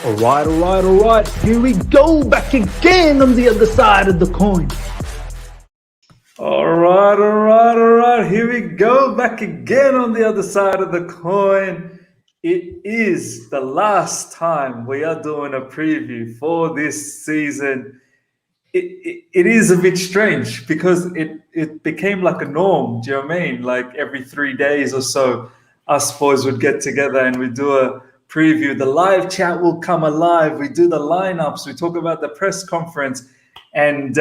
All right. Here we go, back again on the other side of the coin. All right. Here we go, back again on the other side of the coin. It is the last time we are doing a preview for this season. It is a bit strange because it became like a norm. Do you know what I mean? Like every 3 days or so, us boys would get together and we do a preview. The live chat will come alive. We do the lineups. We talk about the press conference. And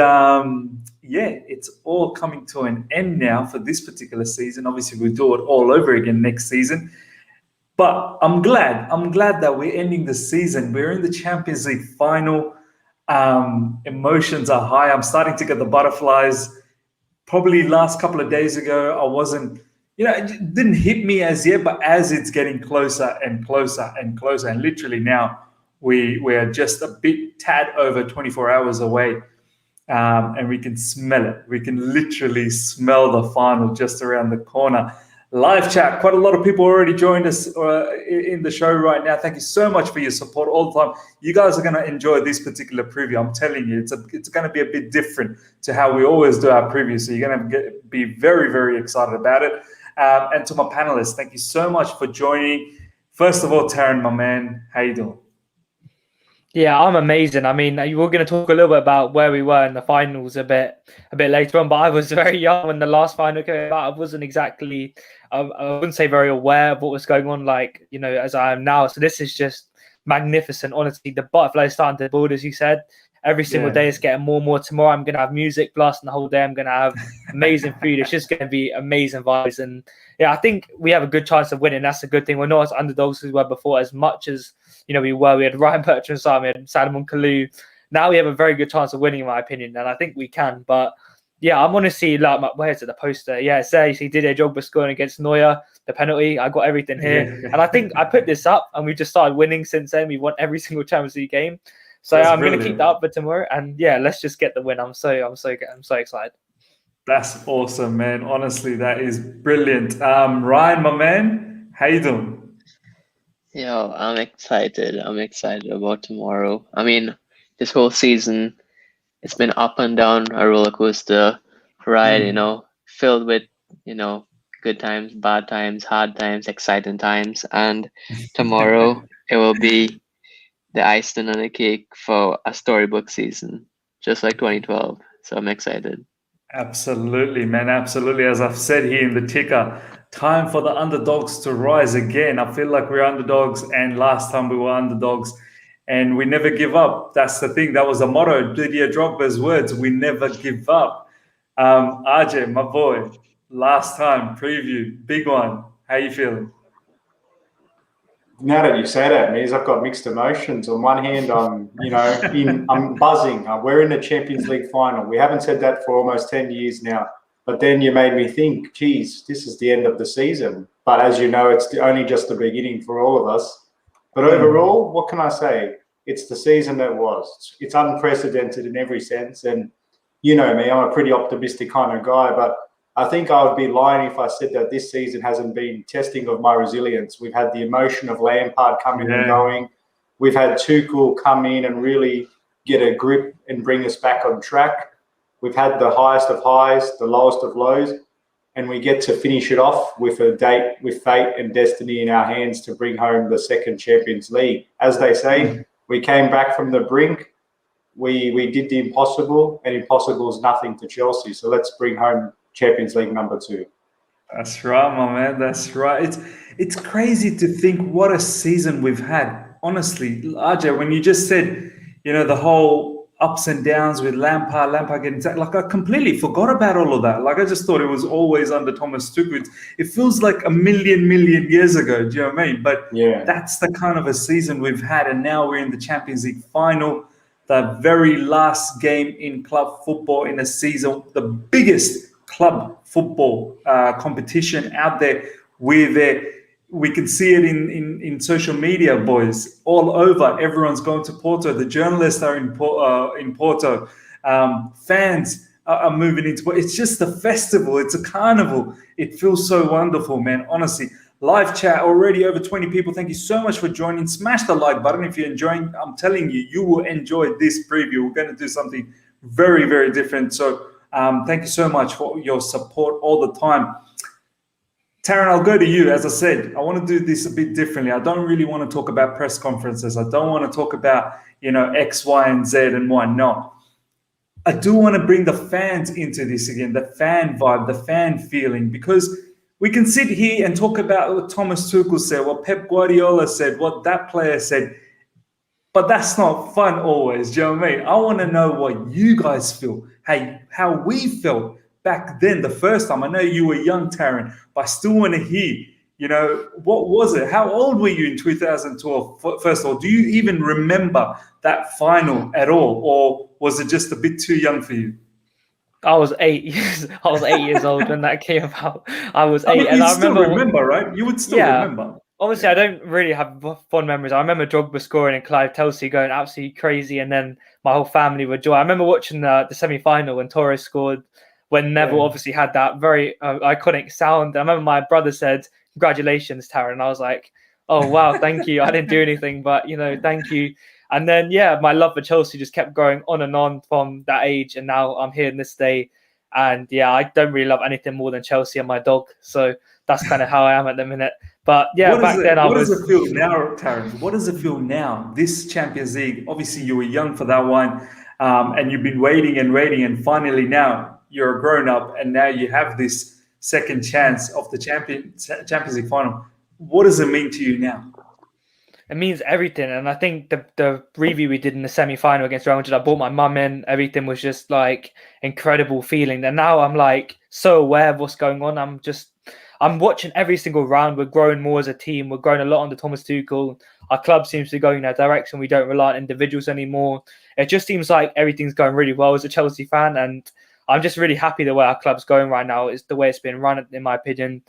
it's all coming to an end now for this particular season. Obviously, we'll do it all over again next season. But I'm glad that we're ending the season. We're in the Champions League final. Emotions are high. I'm starting to get the butterflies. Probably last couple of days ago, I wasn't, it didn't hit me as yet, but as it's getting closer and closer and closer, and literally now we are just a bit tad over 24 hours away, and we can smell it. We can literally smell the final just around the corner. Live chat, quite a lot of people already joined us in the show right now. Thank you so much for your support all the time. You guys are going to enjoy this particular preview. I'm telling you, it's going to be a bit different to how we always do our previews. So you're going to be very, very excited about it. And to my panelists, thank you so much for joining. First of all, Taryn, my man, how you doing? Yeah, I'm amazing. I mean, we're going to talk a little bit about where we were in the finals a bit later on, but I was very young when the last final came out. I wasn't exactly, I wouldn't say very aware of what was going on, as I am now. So this is just magnificent. Honestly, the butterflies starting to build, as you said. Every single day it's getting more and more. Tomorrow I'm going to have music blasting the whole day. I'm going to have amazing food. It's just going to be amazing vibes. And yeah, I think we have a good chance of winning. That's a good thing. We're not as underdogs as we were before, as much as we were. We had Ryan Bertrand, we had Salomon Kalou. Now we have a very good chance of winning, in my opinion, and I think we can. But yeah, I want to see, where is it, the poster? Yeah, it says he did a Drogba scoring against Neuer, the penalty. I got everything here. And I think I put this up and we just started winning since then. We won every single Champions League game. So I'm going to keep that up for tomorrow. And yeah, let's just get the win. I'm so excited. That's awesome, man. Honestly, that is brilliant. Ryan, my man, how you doing? Yo, I'm excited. I'm excited about tomorrow. I mean, this whole season, it's been up and down, a roller coaster ride, filled with, good times, bad times, hard times, exciting times. And tomorrow, it will be the icing on the cake for a storybook season, just like 2012. So I'm excited. Absolutely, man. Absolutely. As I've said here in the ticker, time for the underdogs to rise again. I feel like we're underdogs, and last time we were underdogs, and we never give up. That's the thing. That was the motto, Didier Drogba's words, we never give up. RJ, my boy, last time, preview, big one. How you feeling? Now that you say that, Miz, I've got mixed emotions. On one hand, I'm buzzing. We're in the Champions League final. We haven't said that for almost 10 years now. But then you made me think, geez, this is the end of the season. But as you know, it's only just the beginning for all of us. But overall, what can I say? It's the season that was. It's unprecedented in every sense. And you know me, I'm a pretty optimistic kind of guy. But I think I would be lying if I said that this season hasn't been testing of my resilience. We've had the emotion of Lampard coming and going. We've had Tuchel come in and really get a grip and bring us back on track. We've had the highest of highs, the lowest of lows, and we get to finish it off with a date with fate and destiny in our hands to bring home the second Champions League. As they say, we came back from the brink. We did the impossible, and impossible is nothing to Chelsea. So let's bring home Champions League number 2. That's right, my man. That's right. It's crazy to think what a season we've had. Honestly, RJ, when you just said, the whole ups and downs with Lampard getting sacked, I completely forgot about all of that. I just thought it was always under Thomas Tuchel. It feels like a million years ago. Do you know what I mean? But that's the kind of a season we've had, and now we're in the Champions League final, the very last game in club football in a season, the biggest club football competition out there. We're there. We can see it in social media, boys, all over. Everyone's going to Porto. The journalists are in Porto. Fans are moving into Porto. It's just a festival. It's a carnival. It feels so wonderful, man. Honestly, Live chat already over 20 people. Thank you so much for joining. Smash the like button if you're enjoying. I'm telling you, you will enjoy this preview. We're going to do something very, very different. So thank you so much for your support all the time. Taryn, I'll go to you. As I said, I want to do this a bit differently. I don't really want to talk about press conferences. I don't want to talk about, X, Y, and Z and why not. I do want to bring the fans into this again, the fan vibe, the fan feeling, because we can sit here and talk about what Thomas Tuchel said, what Pep Guardiola said, what that player said, but that's not fun always. Do you know what I mean? I want to know what you guys feel, how we felt back then, the first time. I know you were young, Taryn, but I still want to hear, what was it? How old were you in 2012? First of all, do you even remember that final at all? Or was it just a bit too young for you? I was 8 years. I was 8 years old when that came out. I was 8, mean, and I remember, right? You would still remember. Obviously, I don't really have fond memories. I remember Drogba scoring and Clive Telsey going absolutely crazy, and then my whole family were joy. I remember watching the semi-final when Torres scored, when Neville obviously had that very iconic sound. I remember my brother said, "Congratulations, Taryn," and I was like, "Oh wow, thank you." I didn't do anything, but thank you. And then my love for Chelsea just kept going on and on from that age, and now I'm here in this day. And I don't really love anything more than Chelsea and my dog. So that's kind of how I am at the minute. But back then what does it feel now, Taryn? What does it feel now? This Champions League, obviously you were young for that one, and you've been waiting, and finally now you're a grown up, and now you have this second chance of the Champions League final. What does it mean to you now? It means everything. And I think the review we did in the semi-final against Real Madrid, I brought my mum in. Everything was just like incredible feeling. And now I'm like so aware of what's going on. I'm watching every single round. We're growing more as a team. We're growing a lot under Thomas Tuchel. Our club seems to be going in that direction. We don't rely on individuals anymore. It just seems like everything's going really well as a Chelsea fan. And I'm just really happy the way our club's going right now. It's the way it's been run, in my opinion.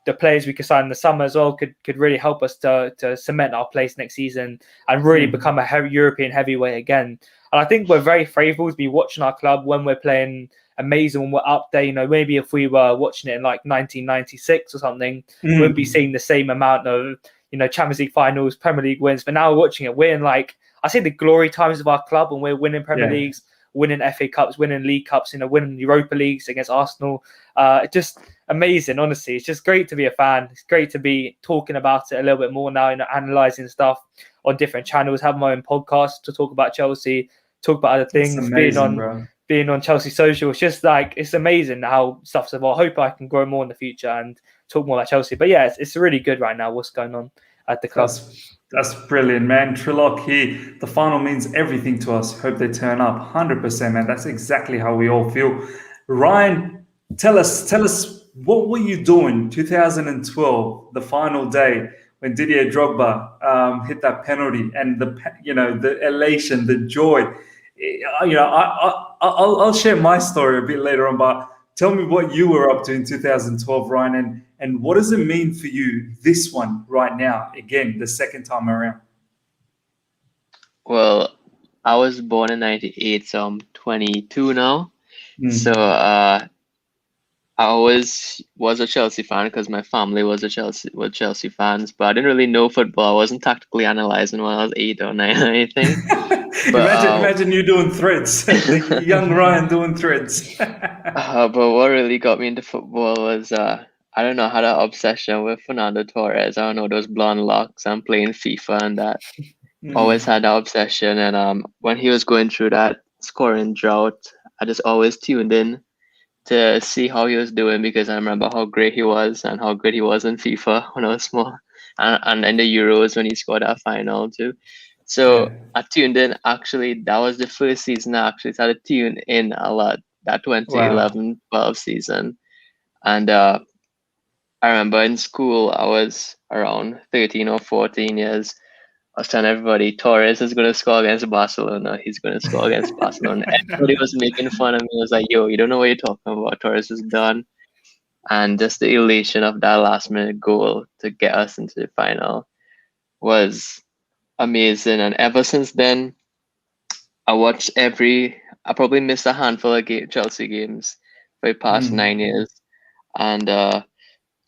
The players we could sign in the summer as well could really help us to cement our place next season and really become a European heavyweight again. And I think we're very favourable to be watching our club when we're playing amazing, when we're up there. Maybe if we were watching it in like 1996 or something, we wouldn't be seeing the same amount of Champions League finals, Premier League wins. But now we're watching it, we're in I say the glory times of our club, when we're winning Premier Leagues, winning FA Cups, winning League Cups, winning Europa Leagues against Arsenal. Just amazing, honestly. It's just great to be a fan. It's great to be talking about it a little bit more now, analysing stuff on different channels, have my own podcast to talk about Chelsea, talk about other things, being on Chelsea Social. It's just it's amazing how stuff's evolved. I hope I can grow more in the future and talk more about Chelsea. But it's really good right now what's going on at the club. That's brilliant, man. Trilok here. The final means everything to us. Hope they turn up. 100%, man. That's exactly how we all feel. Ryan, tell us, what were you doing 2012, the final day when Didier Drogba hit that penalty, and the elation, the joy. I'll share my story a bit later on, but tell me what you were up to in 2012, Ryan, and what does it mean for you, this one right now, again, the second time around? Well, I was born in 98, so I'm 22 now. So I always was a Chelsea fan because my family was Chelsea fans, but I didn't really know football. I wasn't tactically analyzing when I was 8 or 9 or anything. But, imagine you doing threads, young Ryan doing threads. But what really got me into football was I don't know, I had an obsession with Fernando Torres. I don't know, those blonde locks and playing FIFA and that. Always had that obsession, and when he was going through that scoring drought, I just always tuned in to see how he was doing, because I remember how great he was and how good he was in FIFA when I was small, and in the Euros when he scored that final too. So I tuned in. Actually, that was the first season I actually started to tune in a lot, that 2011-12 season. And I remember in school, I was around 13 or 14 years. I was telling everybody, Torres is going to score against Barcelona. He's going to score against Barcelona. Everybody was making fun of me. I was like, yo, you don't know what you're talking about. Torres is done. And just the elation of that last-minute goal to get us into the final was amazing. And ever since then, I probably missed a handful of Chelsea games for the past 9 years. And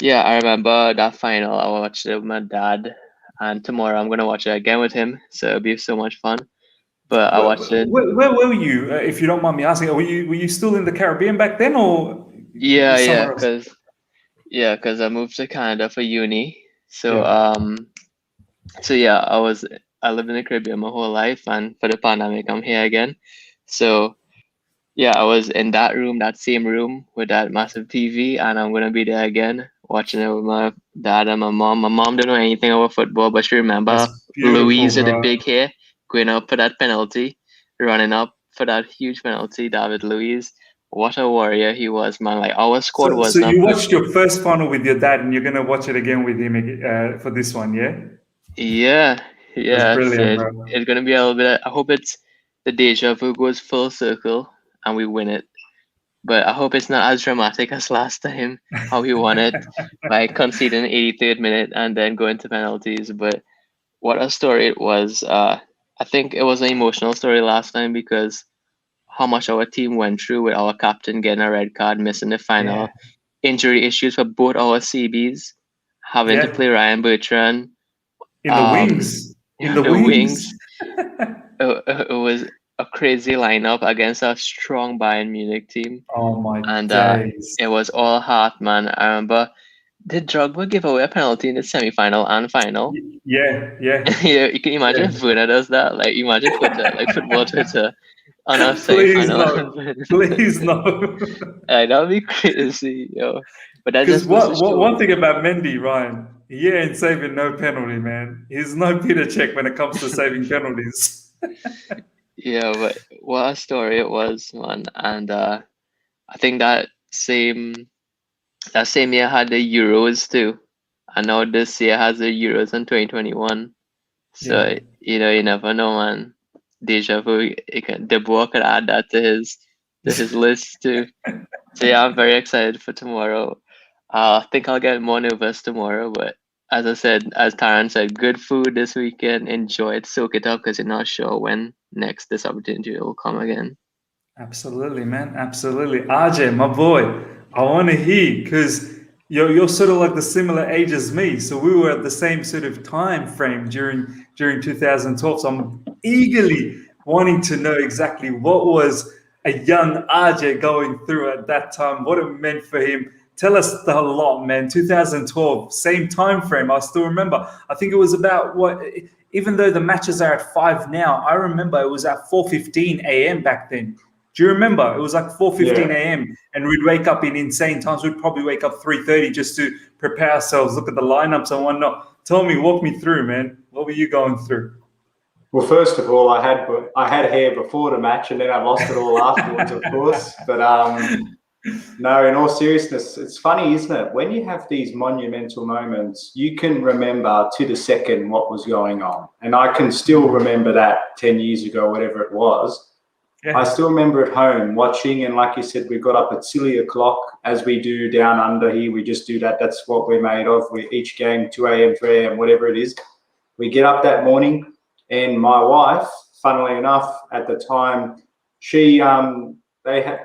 Yeah, I remember that final. I watched it with my dad, and tomorrow I'm gonna watch it again with him. So it'll be so much fun. But I watched it. Where were you, if you don't mind me asking? Were you still in the Caribbean back then, or Yeah, somewhere else? cause I moved to Canada for uni. So Yeah. so yeah, I lived in the Caribbean my whole life, and for the pandemic, I'm here again. So yeah, I was in that same room with that massive TV, and I'm gonna be there again, watching it with my dad and my mom. My mom didn't know anything about football, but she remember That's beautiful, Louise with the bro. big hair going up for that penalty, running up for that huge penalty. David Luiz, what a warrior he was, man! Like our squad So, was so not you good. watched your first final with your dad, and you're gonna watch it again with him for this one, yeah? Yeah, That's yeah. So brilliant, bro. it's gonna be a little bit. I hope it's the deja vu goes full circle and we win it. But I hope it's not as dramatic as last time, how we won it by conceding 83rd minute and then going to penalties. But what a story it was. I think it was an emotional story last time because how much our team went through with our captain getting a red card, missing the Yeah, final, injury issues for both our CBs, having to yeah. play Ryan Bertrand, In the um, wings, in the the wings. wings. It was a crazy lineup against a strong Bayern Munich team, Oh my and days. it was all heart, man. I remember did Drogba give away a penalty in the semi-final and final? Yeah, yeah, Yeah, you can imagine yeah. if Werner does that. Like imagine Twitter, like football Twitter, on a Please semi-final. no, please no. That would be crazy, yo. But that Because just goes to one show. thing about Mendy, Ryan, he ain't saving no penalty, man. He's no Peter Check when it comes to saving penalties. Yeah, but what a story it was, man. And I think that same year had the Euros too. I know this year has the Euros in 2021. So, Yeah. you never know, man. Deja vu. De Boer could add that to his list too. So yeah, I'm very excited for tomorrow. I think I'll get more nervous tomorrow, but as I said, as Taran said, good food this weekend. Enjoy it, soak it up, because you're not sure when next this opportunity will come again. Absolutely, man. Absolutely. RJ, my boy, I want to hear because you're sort of like the similar age as me. So we were at the same sort of time frame during 2012. So I'm eagerly wanting to know exactly what was a young RJ going through at that time, what it meant for him. Tell us the lot, man. 2012, same time frame. I still remember. I think it was about what, even though the matches are at 5 now, I remember it was at 4:15 a.m. back then. Do you remember? It was like 4:15 Yeah. a.m. and we'd wake up in insane times. We'd probably wake up 3:30 just to prepare ourselves, look at the lineups and whatnot. Tell me, walk me through, man. What were you going through? Well, first of all, I had hair before the match, and then I lost it all afterwards, of course. But no, in all seriousness, it's funny, isn't it? When you have these monumental moments, you can remember to the second what was going on, and I can still remember that 10 years ago, whatever it was. I Yeah, still remember at home watching, and like you said, we got up at silly o'clock as we do down under here. We just do that. That's what we're made of. We each game 2 a.m., 3 a.m., whatever it is. We get up that morning, and my wife, funnily enough, at the time, she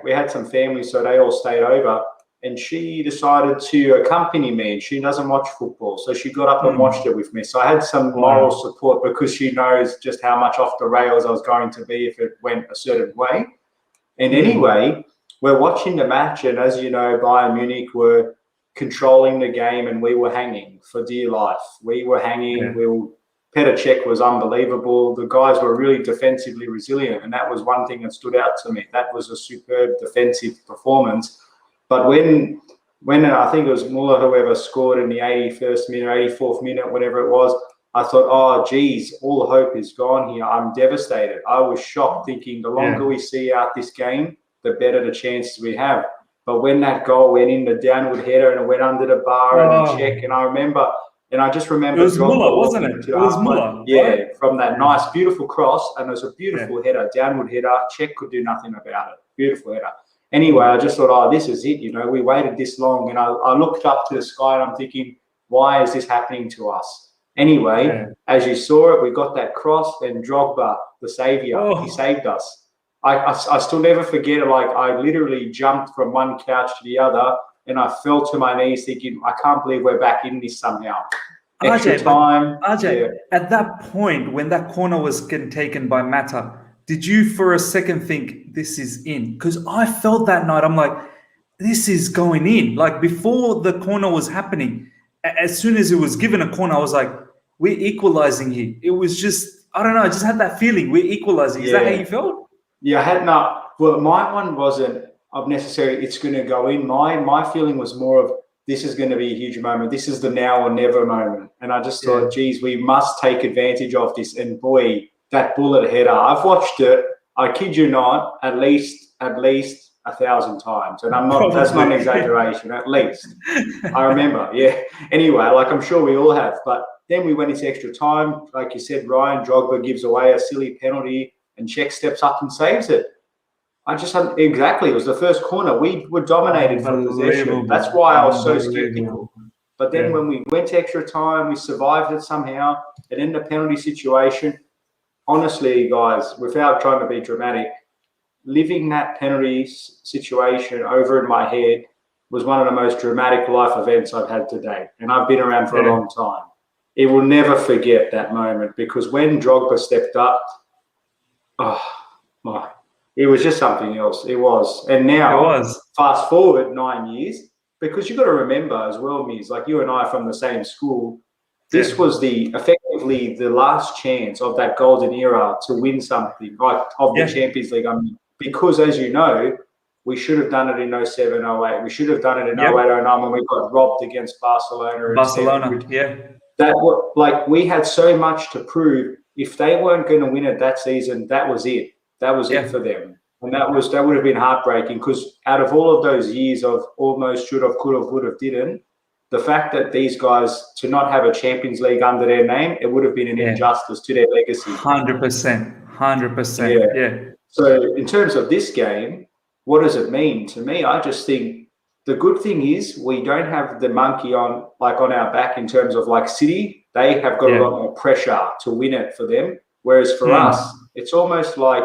we had some family, so they all stayed over, and she decided to accompany me. And she doesn't watch football, so she got up and watched it with me. So I had some moral wow. support because she knows just how much off the rails I was going to be if it went a certain way. And anyway, we're watching the match, and as you know, Bayern Munich were controlling the game, and we were hanging for dear life. We were hanging. Yeah, Petr Cech was unbelievable. The guys were really defensively resilient, and that was one thing that stood out to me. That was a superb defensive performance. But when I think it was Muller whoever scored in the 81st minute, 84th minute, whatever it was, I thought, oh, geez, all hope is gone here. I'm devastated. I was shocked, thinking the longer yeah. we see out this game, the better the chances we have. But when that goal went in, the downward header, and it went under the bar, and the Oh, check, and I just it remember was Muller, Drogba wasn't walking it? to It the was umpire. Muller, right? Yeah, from that Yeah, nice, beautiful cross, and it was a yeah. beautiful header, downward header. Check could do nothing about it. Beautiful header. Anyway, I just thought, oh, this is it. We waited this long, and I looked up to the sky, and I'm thinking, why is this happening to us? Anyway, Yeah. as you saw it, we got that cross, and Drogba, the saviour, he Oh, saved us. I still never forget it. Like, I literally jumped from one couch to the other. and I fell to my knees thinking, I can't believe we're back in this somehow. Extra RJ, time. RJ, at that point, when that corner was getting taken by Mata, did you for a second think this is in? Because I felt that night, I'm like, this is going in. Like before the corner was happening, as soon as it was given a corner, I was like, we're equalizing here. It was just, I don't know, I just had that feeling, we're equalizing. Is that how you felt? Yeah, I had not. Well, my one wasn't of necessarily it's going to go in. My feeling was more of this is going to be a huge moment. This is the now or never moment. And I just thought, geez, we must take advantage of this. And boy, that bullet header, I've watched it, I kid you not, at least 1,000 times. And I'm not, that's not an exaggeration, at least. I remember, yeah. Anyway, like I'm sure we all have. But then we went into extra time. Like you said, Ryan Drogba gives away a silly penalty and Czech steps up and saves it. Exactly. It was the first corner. We were dominated from possession. That's why I was so skeptical. But then when we went to extra time, we survived it somehow. And in the penalty situation, honestly, guys, without trying to be dramatic, living that penalty situation over in my head was one of the most dramatic life events I've had to date. And I've been around for a long time. It will never forget that moment because when Drogba stepped up, it was just something else. It was. And now, fast forward 9 years, because you've got to remember as well, Miz, like you and I are from the same school, this was effectively the last chance of that golden era to win something, like of the Champions League. I mean, because as you know, we should have done it in 07, 08. We should have done it in 08, 09 when we got robbed against Barcelona. We had so much to prove. If they weren't going to win it that season, that was it. That was it for them. And that would have been heartbreaking because out of all of those years of almost should have, could have, would have, didn't, the fact that these guys, to not have a Champions League under their name, it would have been an injustice to their legacy. 100%. Yeah. So in terms of this game, what does it mean? To me, I just think the good thing is we don't have the monkey on our back in terms of like City. They have got a lot more pressure to win it for them. Whereas for us, it's almost like,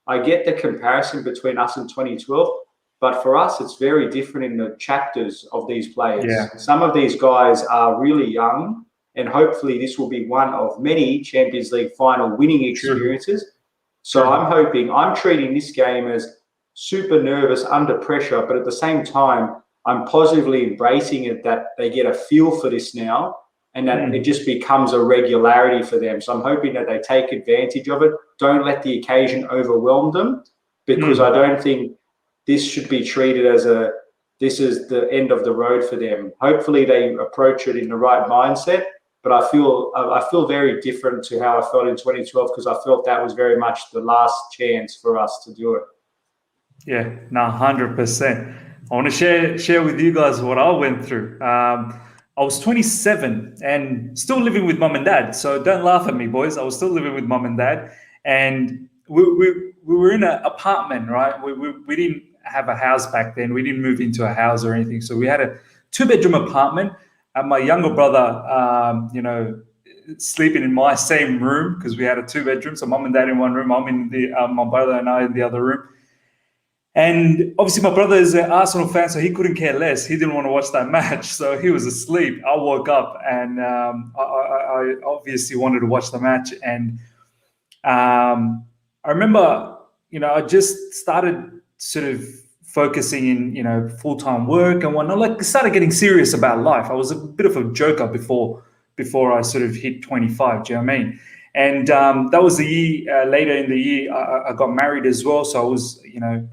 I get the comparison between us and 2012, but for us, it's very different in the chapters of these players. Yeah. Some of these guys are really young, and hopefully this will be one of many Champions League final winning experiences. So I'm treating this game as super nervous, under pressure, but at the same time, I'm positively embracing it that they get a feel for this now and that it just becomes a regularity for them. So I'm hoping that they take advantage of it. Don't let the occasion overwhelm them because I don't think this should be treated as this is the end of the road for them. Hopefully they approach it in the right mindset, but I feel very different to how I felt in 2012 because I felt that was very much the last chance for us to do it. Yeah, 100%. I want to share with you guys what I went through. I was 27 and still living with mom and dad. So don't laugh at me, boys. I was still living with mom and dad. And we were in an apartment, right? We didn't have a house back then. We didn't move into a house or anything. So we had a 2-bedroom apartment. And my younger brother, sleeping in my same room because we had a 2-bedroom. So mom and dad in one room. I'm in my brother and I in the other room. And obviously my brother is an Arsenal fan, so he couldn't care less. He didn't want to watch that match, so he was asleep. I woke up and I obviously wanted to watch the match. And I remember, I just started sort of focusing in, full-time work and whatnot. Like, started getting serious about life. I was a bit of a joker before I sort of hit 25. Do you know what I mean? And that was the year, later in the year, I got married as well. So I was,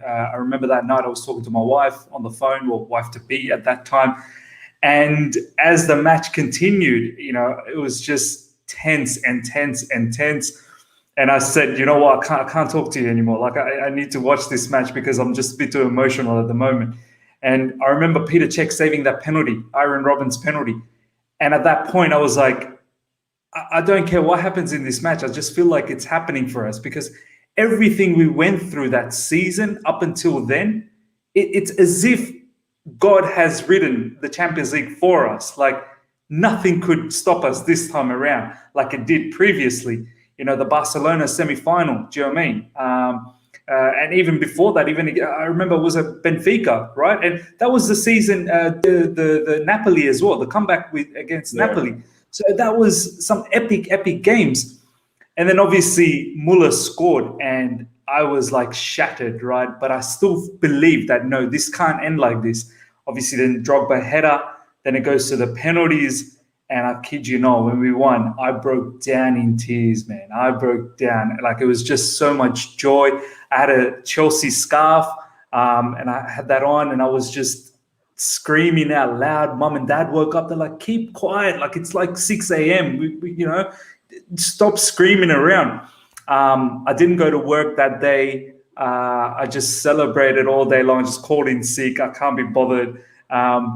I remember that night I was talking to my wife on the phone, or wife-to-be at that time. And as the match continued, it was just tense. And I said, you know what, I can't talk to you anymore. Like, I need to watch this match because I'm just a bit too emotional at the moment. And I remember Peter Cech saving that penalty, Aaron Robbins' penalty. And at that point, I was like, I don't care what happens in this match. I just feel like it's happening for us because everything we went through that season up until then, it's as if God has written the Champions League for us. Like, nothing could stop us this time around like it did previously. The Barcelona semi-final, do you know what I mean? and even before that, even I remember it was at Benfica, right? And that was the season, the Napoli as well, the comeback against Napoli. So that was some epic games. And then obviously Muller scored, and I was like shattered, right? But I still believe that no, this can't end like this. Obviously, then Drogba header, then it goes to the penalties. And I kid you not, when we won, I broke down in tears, man. I broke down. Like, it was just so much joy. I had a Chelsea scarf, and I had that on, and I was just screaming out loud. Mum and Dad woke up. They're like, keep quiet. Like, it's like 6 a.m. We stop screaming around. I didn't go to work that day. I just celebrated all day long, just called in sick. I can't be bothered.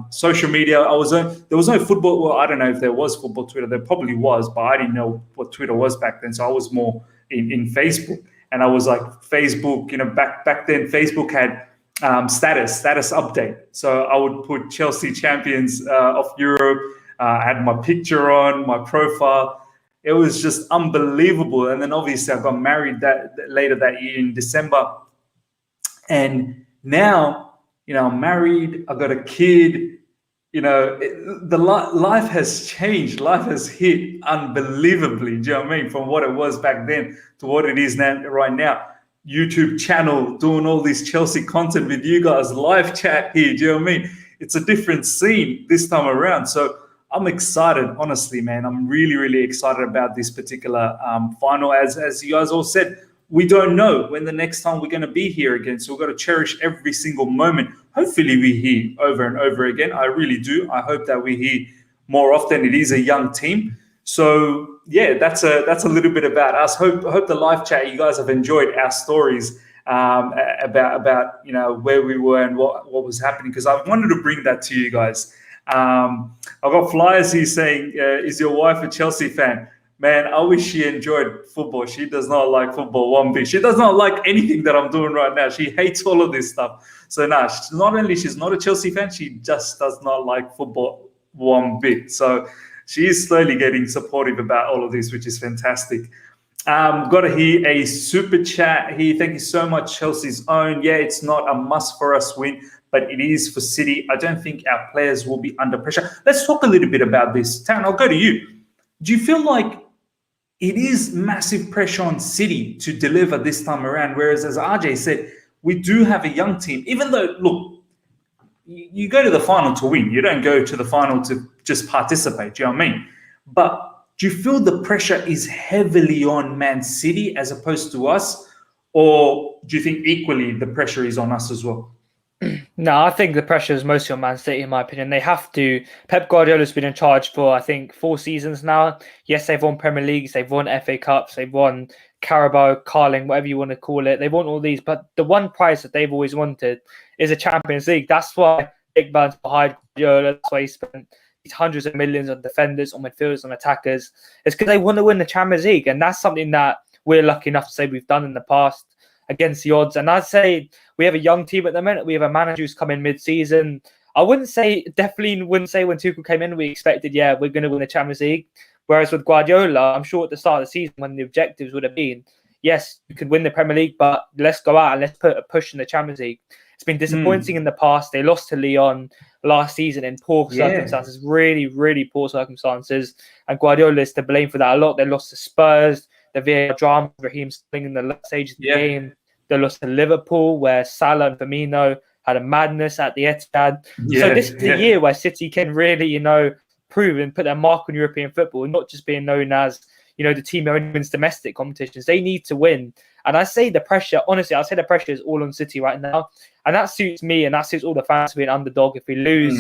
Social media, there was no football. Well, I don't know if there was football Twitter. There probably was, but I didn't know what Twitter was back then. So I was more in Facebook, and I was like Facebook. Back then Facebook had status update. So I would put Chelsea champions of Europe. I had my picture on my profile. It was just unbelievable. And then obviously I got married later that year in December, and now. I'm married, I got a kid, life has changed. Life has hit unbelievably, do you know what I mean? From what it was back then to what it is now, right now. YouTube channel, doing all this Chelsea content with you guys, live chat here, do you know what I mean? It's a different scene this time around. So I'm excited, honestly, man. I'm really, really excited about this particular final. As you guys all said, we don't know when the next time we're going to be here again. So we've got to cherish every single moment. Hopefully we hear over and over again. I really do. I hope that we hear more often. It is a young team. So, yeah, that's a little bit about us. Hope the live chat, you guys have enjoyed our stories about where we were and what was happening, because I wanted to bring that to you guys. I've got flyers here saying, is your wife a Chelsea fan? Man, I wish she enjoyed football. She does not like football one bit. She does not like anything that I'm doing right now. She hates all of this stuff. So she's not a Chelsea fan, she just does not like football one bit. So she is slowly getting supportive about all of this, which is fantastic. Got to hear a super chat here. Thank you so much, Chelsea's own. Yeah, it's not a must for us win, but it is for City. I don't think our players will be under pressure. Let's talk a little bit about this. Tan, I'll go to you. Do you feel like it is massive pressure on City to deliver this time around? Whereas, as RJ said, we do have a young team. Even though, look, you go to the final to win. You don't go to the final to just participate. Do you know what I mean? But do you feel the pressure is heavily on Man City as opposed to us? Or do you think equally the pressure is on us as well? No, I think the pressure is mostly on Man City, in my opinion. They have to. Pep Guardiola's been in charge for, I think, 4 seasons now. Yes, they've won Premier Leagues, they've won FA Cups, they've won Carabao, Carling, whatever you want to call it. They've won all these, but the one prize that they've always wanted is a Champions League. That's why Big Man's behind Guardiola. That's why he spent these hundreds of millions on defenders, on midfielders, on attackers. It's because they want to win the Champions League, and that's something that we're lucky enough to say we've done in the past against the odds. And I'd say we have a young team at the minute. We have a manager who's come in mid-season. Definitely wouldn't say when Tuchel came in, we expected, we're going to win the Champions League. Whereas with Guardiola, I'm sure at the start of the season when the objectives would have been, yes, you could win the Premier League, but let's go out and let's put a push in the Champions League. It's been disappointing in the past. They lost to Lyon last season in poor circumstances, really, really poor circumstances. And Guardiola is to blame for that a lot. They lost to Spurs, the VAR drama, Raheem Sterling in the last stage of the game. They lost to Liverpool, where Salah and Firmino had a madness at the Etihad. So this is the year where City can really, prove and put their mark on European football, not just being known as, the team that only wins domestic competitions. They need to win. And I say the pressure is all on City right now. And that suits me and that suits all the fans to be an underdog. If we lose,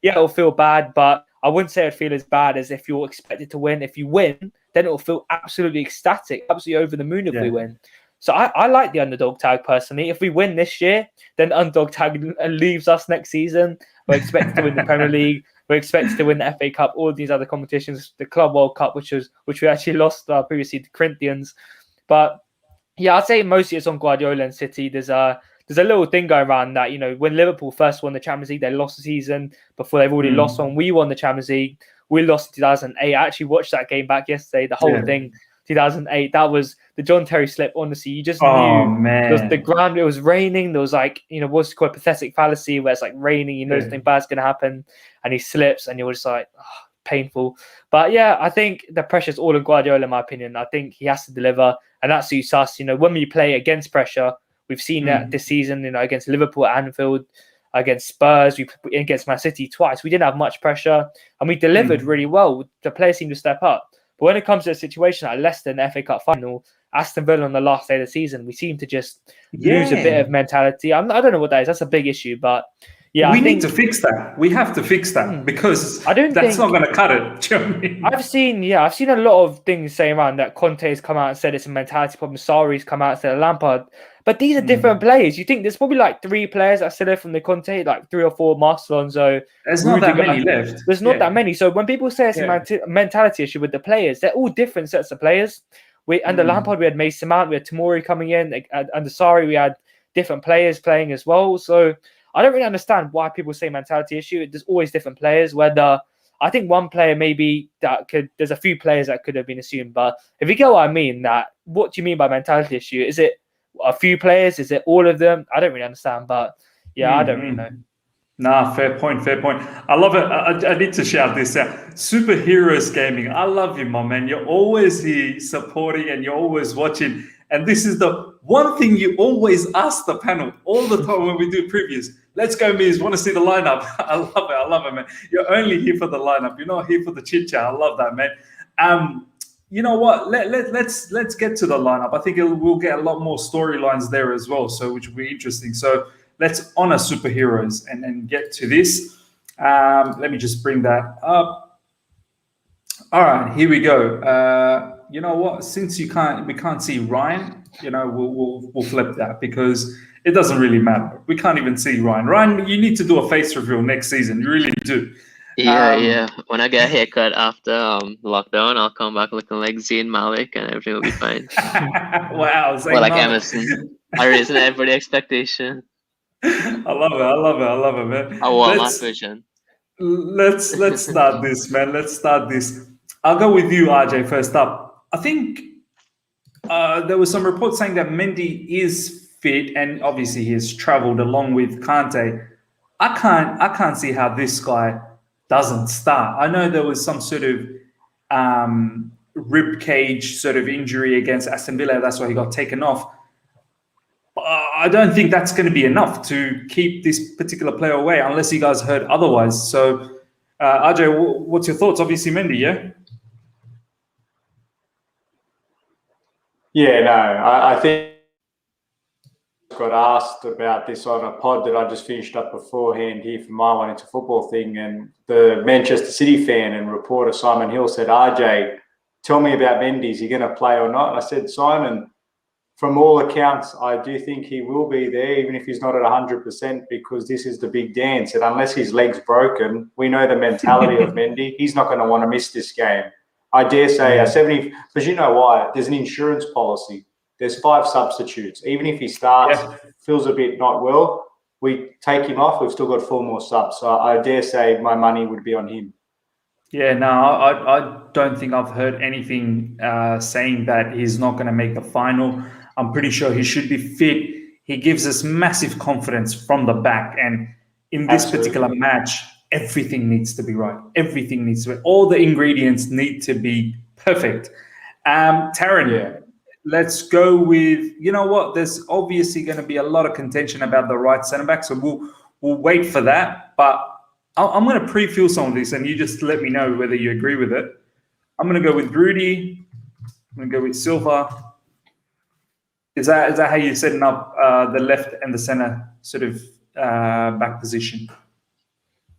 it'll feel bad, but I wouldn't say it'd feel as bad as if you're expected to win. If you win, then it'll feel absolutely ecstatic, absolutely over the moon if we win. So I like the underdog tag personally. If we win this year, then underdog tag leaves us next season. We're expected to win the Premier League. We're expected to win the FA Cup, all of these other competitions, the Club World Cup, which we actually lost previously to Corinthians. But yeah, I'd say mostly it's on Guardiola and City. There's a little thing going around that, when Liverpool first won the Champions League, they lost the season before they've already lost one. We won the Champions League. We lost in 2008. I actually watched that game back yesterday, the whole thing. 2008. That was the John Terry slip. Honestly, you just Oh knew man, the ground. It was raining. There was like, what's called pathetic fallacy, where it's like raining. You know something bad's gonna happen, and he slips, and you're just like, oh, painful. But yeah, I think the pressure's all on Guardiola, in my opinion. I think he has to deliver, and that suits us. When we play against pressure, we've seen that this season. Against Liverpool at Anfield, against Spurs, against Man City twice. We didn't have much pressure, and we delivered really well. The players seemed to step up. But when it comes to a situation like Leicester in the FA Cup final, Aston Villa on the last day of the season, we seem to just lose a bit of mentality. I don't know what that is. That's a big issue, but yeah, we need to fix that. We have to fix that because that's not going to cut it. Do you know what I mean? I've seen a lot of things saying around that Conte's come out and said it's a mentality problem. Sarri's come out and said Lampard. But these are different players. You think there's probably like 3 players that are still there from the Conte, like 3 or 4, Marcel Alonso. There's not that many left. There's not that many. So when people say it's a mentality issue with the players, they're all different sets of players. Under Lampard, we had Mason Mount, we had Tomori coming in. Under Sarri, we had different players playing as well. So I don't really understand why people say mentality issue. There's always different players. Whether I think one player maybe there's a few players that could have been assumed. But if you get what I mean, what do you mean by mentality issue? Is it a few players? Is it all of them? I don't really understand, but yeah, I don't really know. Nah, fair point. I love it. I need to shout this out. Superheroes Gaming. I love you, my man. You're always here supporting and you're always watching. And this is the one thing you always ask the panel all the time when we do previews. Let's go, Miz. Want to see the lineup? I love it, man. You're only here for the lineup. You're not here for the chit chat. I love that, man. You know what? Let's get to the lineup. I think we'll get a lot more storylines there as well, so which will be interesting. So let's honor superheroes and get to this. Let me just bring that up. All right, here we go. You know what? Since we can't see Ryan, we'll flip that because it doesn't really matter. We can't even see Ryan. Ryan, you need to do a face reveal next season. You really do. Yeah. When I get a haircut after lockdown, I'll come back looking like Zayn Malik and everything will be fine. Wow. Or like Emerson. I raising everybody expectation. I love it, man. I want my vision. Let's start this, man. Let's start this. I'll go with you, RJ, first up. I think there was some reports saying that Mendy is fit, and obviously he has travelled along with Kante. I can't see how this guy doesn't start. I know there was some sort of rib cage sort of injury against Aston Villa. That's why he got taken off. I don't think that's going to be enough to keep this particular player away unless you guys heard otherwise. So, RJ, what's your thoughts? Obviously, Mendy, yeah? Yeah, no, I think I got asked about this on a pod that I just finished up beforehand here for my One Into Football thing, and the Manchester City fan and reporter Simon Hill said, RJ, tell me about Mendy. Is he going to play or not? And I said, Simon, from all accounts, I do think he will be there, even if he's not at 100%, because this is the big dance. And unless his leg's broken, we know the mentality of Mendy. He's not going to want to miss this game. I dare say a 70, because you know why? There's an insurance policy. There's 5 substitutes. Even if he starts, feels a bit not well, we take him off. We've still got 4 more subs. So I dare say my money would be on him. Yeah, no, I don't think I've heard anything saying that he's not going to make the final. I'm pretty sure he should be fit. He gives us massive confidence from the back. And in this particular match, everything needs to be right. Everything needs to be. All the ingredients need to be perfect. Taryn, let's go with, you know what? There's obviously going to be a lot of contention about the right centre back. So we'll wait for that. But I'm going to pre-fill some of this and you just let me know whether you agree with it. I'm going to go with Rudy. I'm going to go with Silva. Is that how you're setting up the left and the centre sort of back position?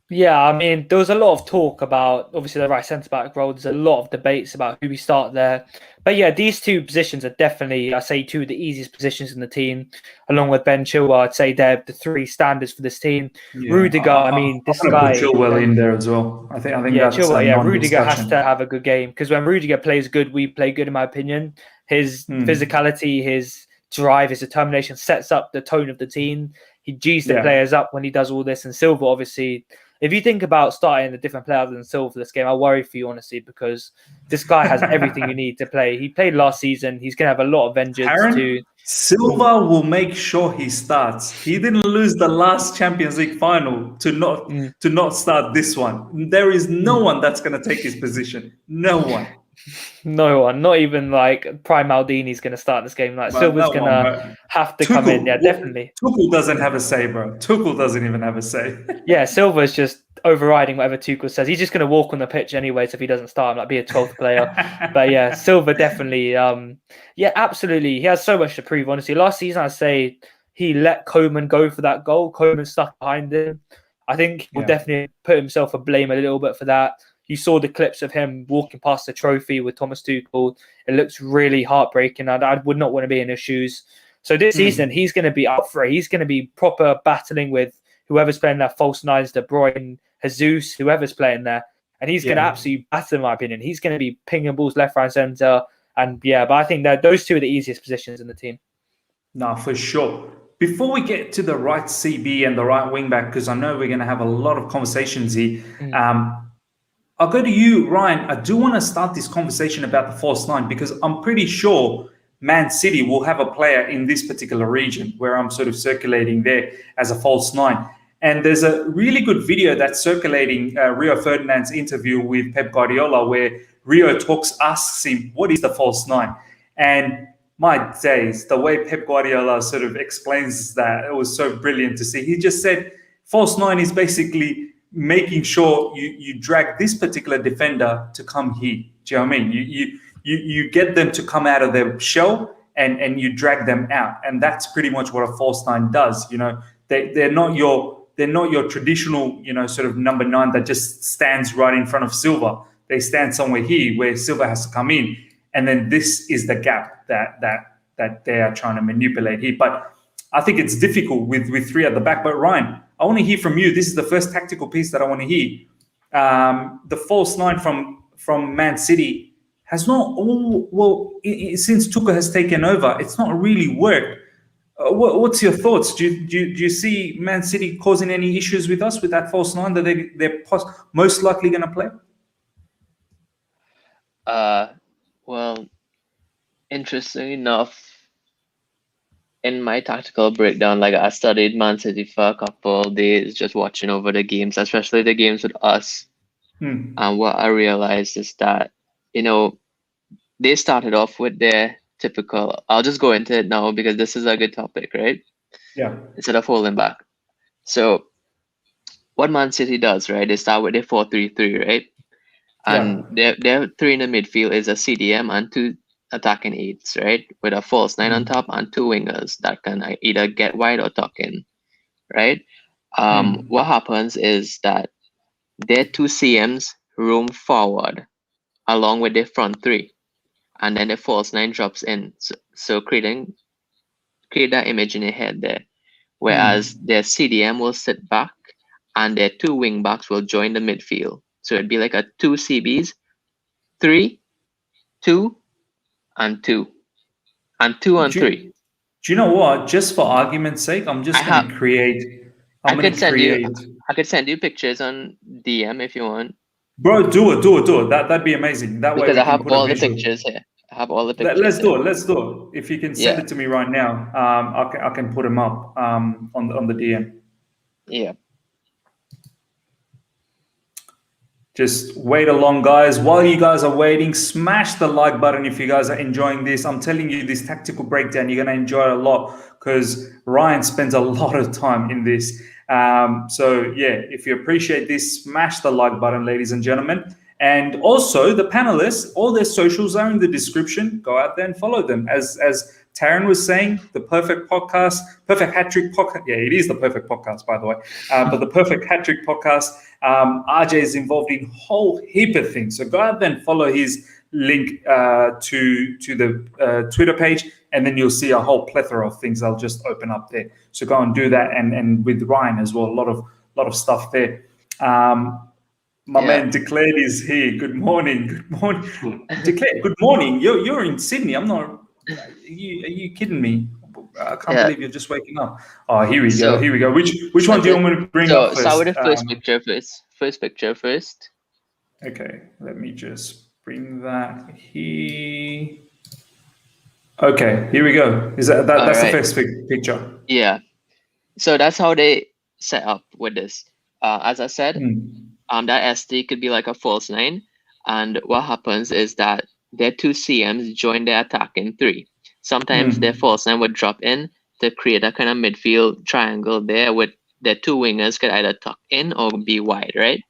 Yeah, I mean, there was a lot of talk about, obviously, the right centre-back role. There's a lot of debates about who we start there. But yeah, these 2 positions are definitely, I say, 2 of the easiest positions in the team. Along with Ben Chilwell, I'd say they're the 3 standards for this team. Yeah, Rudiger, I mean, this guy... put Chilwell in there as well. I think that's Chilwell, Rudiger has to have a good game. Because when Rudiger plays good, we play good, in my opinion. His physicality, his drive, his determination sets up the tone of the team. He G's the players up when he does all this. And Silva, obviously... if you think about starting a different player other than Silva this game, I worry for you, honestly, because this guy has everything you need to play. He played last season. He's going to have a lot of vengeance too. Silva will make sure he starts. He didn't lose the last Champions League final to not start this one. There is no one that's going to take his position. No one. No one, not even like Prime Maldini's going to start this game. Like Silva's going to have to come in. Yeah, definitely. Tuchel doesn't have a say, bro. Tuchel doesn't even have a say. Yeah, Silva's just overriding whatever Tuchel says. He's just going to walk on the pitch anyway. So if he doesn't start, like be a 12th player. But yeah, Silva definitely. Yeah, absolutely. He has so much to prove. Honestly, last season I'd say he let Koeman go for that goal. Koeman stuck behind him. I think he'll definitely put himself a blame a little bit for that. You saw the clips of him walking past the trophy with Thomas Tuchel. It looks really heartbreaking. I would not want to be in his shoes. So this season, he's going to be up for it. He's going to be proper battling with whoever's playing that false nines, De Bruyne, Jesus, whoever's playing there. And he's going to absolutely battle, in my opinion. He's going to be pinging balls left, right, centre. And yeah, but I think that those two are the easiest positions in the team. No, for sure. Before we get to the right CB and the right wing back, because I know we're going to have a lot of conversations here, I'll go to you, Ryan. I do want to start this conversation about the false nine because I'm pretty sure Man City will have a player in this particular region where I'm sort of circulating there as a false nine. And there's a really good video that's circulating Rio Ferdinand's interview with Pep Guardiola where Rio asks him, what is the false nine? And my days, the way Pep Guardiola sort of explains that, it was so brilliant to see. He just said, false nine is basically making sure you drag this particular defender to come here. Do you know what I mean? You get them to come out of their shell and you drag them out. And that's pretty much what a false nine does. You know, they're not your traditional, you know, sort of number nine that just stands right in front of Silva. They stand somewhere here where Silva has to come in. And then this is the gap that they are trying to manipulate here. But I think it's difficult with three at the back. But Ryan, I want to hear from you. This is the first tactical piece that I want to hear. The false nine from Man City has not since Tuchel has taken over, it's not really worked. What's your thoughts? Do you see Man City causing any issues with us with that false nine that they're most likely going to play? Well, interesting enough, in my tactical breakdown, like I studied Man City for a couple of days, just watching over the games, especially the games with us. And what I realized is that, you know, they started off with their typical, I'll just go into it now because this is a good topic, right? Yeah. Instead of holding back. So what Man City does, right? They start with their 4-3-3, right? And their three in the midfield is a CDM and two attacking eights, right? With a false nine on top and two wingers that can either get wide or tuck in, right? What happens is that their two CMs roam forward along with their front three, and then the false nine drops in, so create that image in your head there. Whereas their CDM will sit back and their two wing backs will join the midfield. So it'd be like a two CBs, 3, 2, and 2, and 2 and 3. Do you know what? Just for argument's sake, I'm just going to create. I could send you pictures on DM if you want. Bro, do it. That'd be amazing. That way, because I have all the pictures here. I have all the pictures. Let's do it. If you can send it to me right now, I can put them up on the DM. Yeah. Just wait along, guys. While you guys are waiting, smash the like button if you guys are enjoying this. I'm telling you, this tactical breakdown, you're going to enjoy it a lot because Ryan spends a lot of time in this. So, yeah, if you appreciate this, smash the like button, ladies and gentlemen. And also, the panelists, all their socials are in the description. Go out there and follow them. As Taryn was saying, the perfect podcast, perfect hat-trick podcast. Yeah, it is the perfect podcast, by the way. But the perfect hat-trick podcast, RJ is involved in a whole heap of things. So go out there and follow his link to the Twitter page, and then you'll see a whole plethora of things I'll just open up there. So go and do that, and with Ryan as well, a lot of stuff there. My man Declared is here. Good morning. Declared, good morning. You're in Sydney. I'm not. Are you kidding me? I can't Yeah. believe you're just waking up. Oh, here we So- go. Here we go. Which one do you want me to bring So up first? start with the first picture first. First picture first. Okay, let me just bring that here. Okay, here we go. Is that's Alright. the first picture? Yeah. So that's how they set up with this. As I said, that ST could be like a false 9. And what happens is that their 2 CMs join their attack in 3. Sometimes their false 9 would drop in to create a kind of midfield triangle there with their 2 wingers could either tuck in or be wide, right?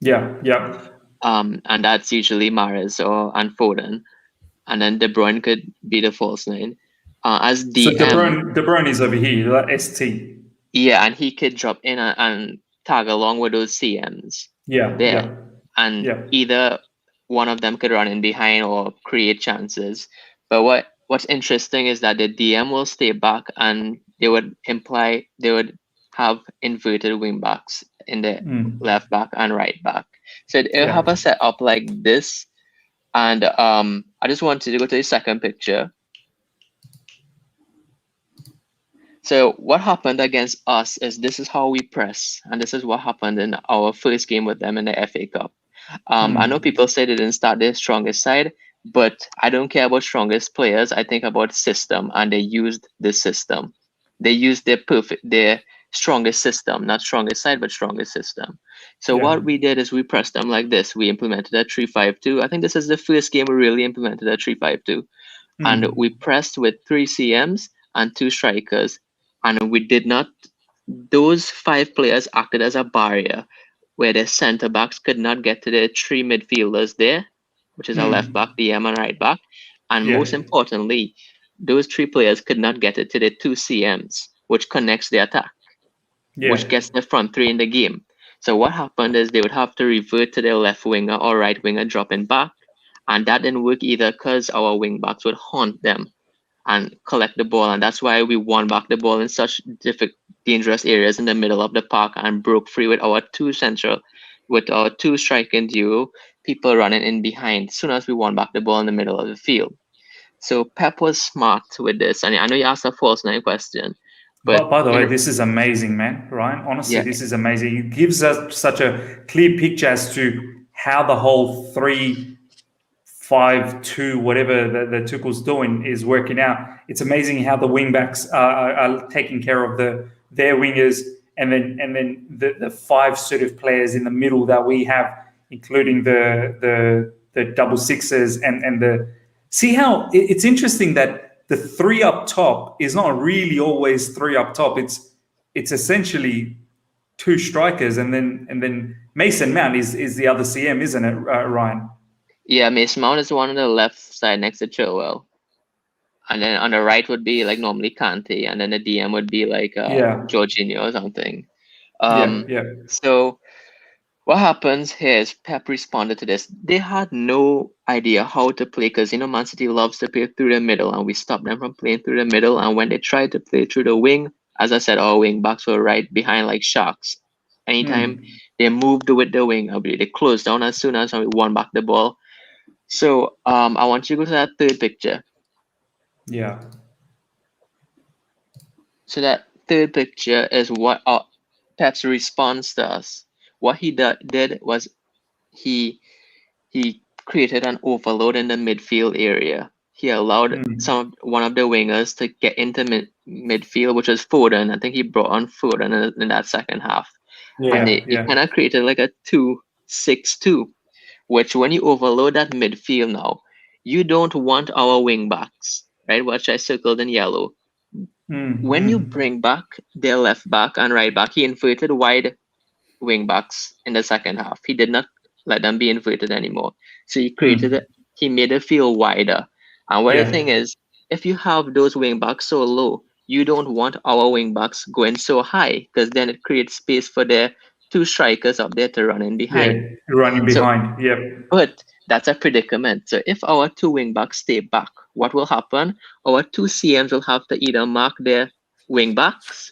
Yeah, yeah. And that's usually Mahrez and Foden. And then De Bruyne could be the false 9. As DM, So De Bruyne is over here, like ST. yeah, and he could drop in and tag along with those CMs. Yeah, there. yeah. And Yeah. either one of them could run in behind or create chances. But what's interesting is that the DM will stay back, and they would have inverted wing backs in the left back and right back. So it'll have a setup like this. And I just wanted to go to the second picture. So what happened against us is this is how we press, and this is what happened in our first game with them in the FA Cup. I know people say they didn't start their strongest side, but I don't care about strongest players. I think about system, and they used this system. They used their strongest system, not strongest side, but strongest system. So what we did is we pressed them like this. We implemented a 3-5-2. I think this is the first game we really implemented a 3-5-2. And we pressed with 3 CMs and 2 strikers. And we did not, those 5 players acted as a barrier where the center backs could not get to the 3 midfielders there, which is a left back, DM, and right back. And most importantly, those 3 players could not get it to the 2 CMs, which connects the attack, which gets the front 3 in the game. So what happened is they would have to revert to their left winger or right winger dropping back. And that didn't work either because our wing backs would haunt them and collect the ball. And that's why we won back the ball in such dangerous areas in the middle of the park and broke free with our 2 striking duo, people running in behind as soon as we won back the ball in the middle of the field. So Pep was smart with this. And I know you asked a false 9 question. But by the way, this is amazing, man, Ryan. Honestly, this is amazing. It gives us such a clear picture as to how the whole 3-5-2, whatever the Tuchel's doing, is working out. It's amazing how the wing backs are taking care of their wingers, and then the 5 sort of players in the middle that we have, including the double sixes and the. See how it's interesting that the 3 up top is not really always 3 up top. It's essentially 2 strikers, and then Mason Mount is the other CM, isn't it, Ryan? Yeah, Mason Mount is the one on the left side next to Chilwell. And then on the right would be like normally Kante, and then the DM would be like Jorginho or something. So what happens here is Pep responded to this. They had no idea how to play because, Man City loves to play through the middle, and we stopped them from playing through the middle. And when they tried to play through the wing, as I said, our wing backs were right behind like sharks. Anytime they moved with the wing, they closed down as soon as we won back the ball. So I want you to go to that third picture. Yeah. So that third picture is what Pep's response to us. What he did was he created an overload in the midfield area. He allowed one of the wingers to get into midfield, which was Foden. I think he brought on Foden in that second half. And he kind of created like a 2-6-2, which when you overload that midfield now, you don't want our wing backs, right? Which I circled in yellow. When you bring back their left back and right back, he inverted wide wing backs in the second half. He did not let them be inverted anymore. So he he made the field wider. And the thing is, if you have those wing backs so low, you don't want our wing backs going so high, because then it creates space for their 2 strikers up there to run in behind. Yeah, running behind. But that's a predicament. So if our 2 wing backs stay back, what will happen? Our 2 CMs will have to either mark their wing backs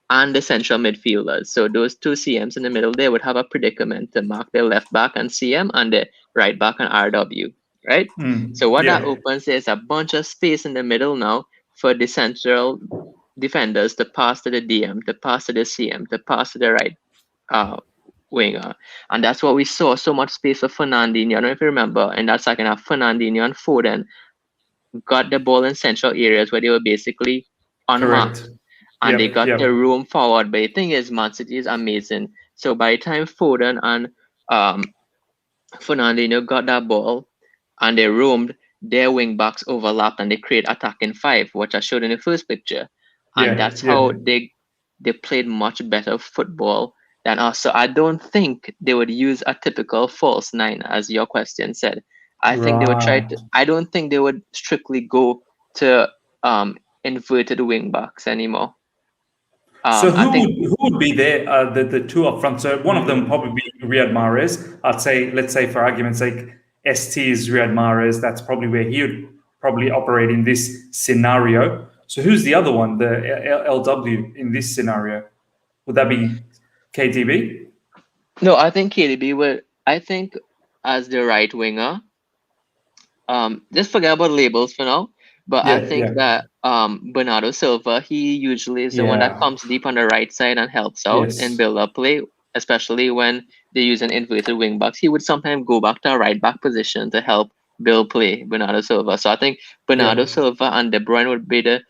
and the central midfielders. So those 2 CMs in the middle, they would have a predicament to mark their left back and CM and the right back and RW, right? So what that opens is a bunch of space in the middle now for the central defenders to pass to the DM, to pass to the CM, to pass to the right winger. And that's what we saw, so much space for Fernandinho. I don't know if you remember, in that second half, Fernandinho and Foden got the ball in central areas where they were basically unmarked. Correct. And they got Yep. the room forward. But the thing is, Man City is amazing. So by the time Foden and Fernandinho got that ball and they roamed, their wing backs overlapped and they create attacking five, which I showed in the first picture. And that's how they played much better football than us. So I don't think they would use a typical false nine, as your question said. I think they would try to. I don't think they would strictly go to inverted wing backs anymore. So who would be there? The two up front. So one of them probably be Riyad Mahrez. I'd say, let's say for argument's sake, ST is Riyad Mahrez. That's probably where he would probably operate in this scenario. So who's the other one, the LW in this scenario? Would that be KDB? No, I think KDB would. I think as the right winger. Just forget about labels for now. But I think that Bernardo Silva, he usually is the one that comes deep on the right side and helps out in build-up play, especially when they use an inverted wing backs. He would sometimes go back to a right back position to help build play, Bernardo Silva. So I think Bernardo Silva and De Bruyne would be the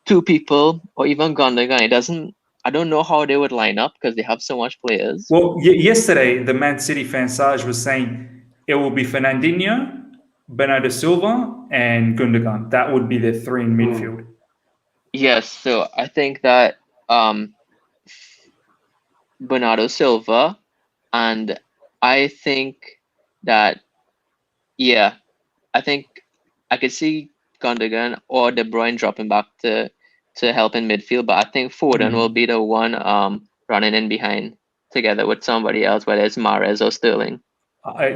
two people, or even Gundogan. I don't know how they would line up because they have so much players. Well, yesterday, the Man City fan Sarge was saying it will be Fernandinho, Bernardo Silva, and Gundogan. That would be the three in midfield. Yes, so I think that Bernardo Silva, and I think that, I think I could see Gundogan or De Bruyne dropping back to help in midfield, but I think Foden will be the one running in behind together with somebody else, whether it's Mahrez or Sterling.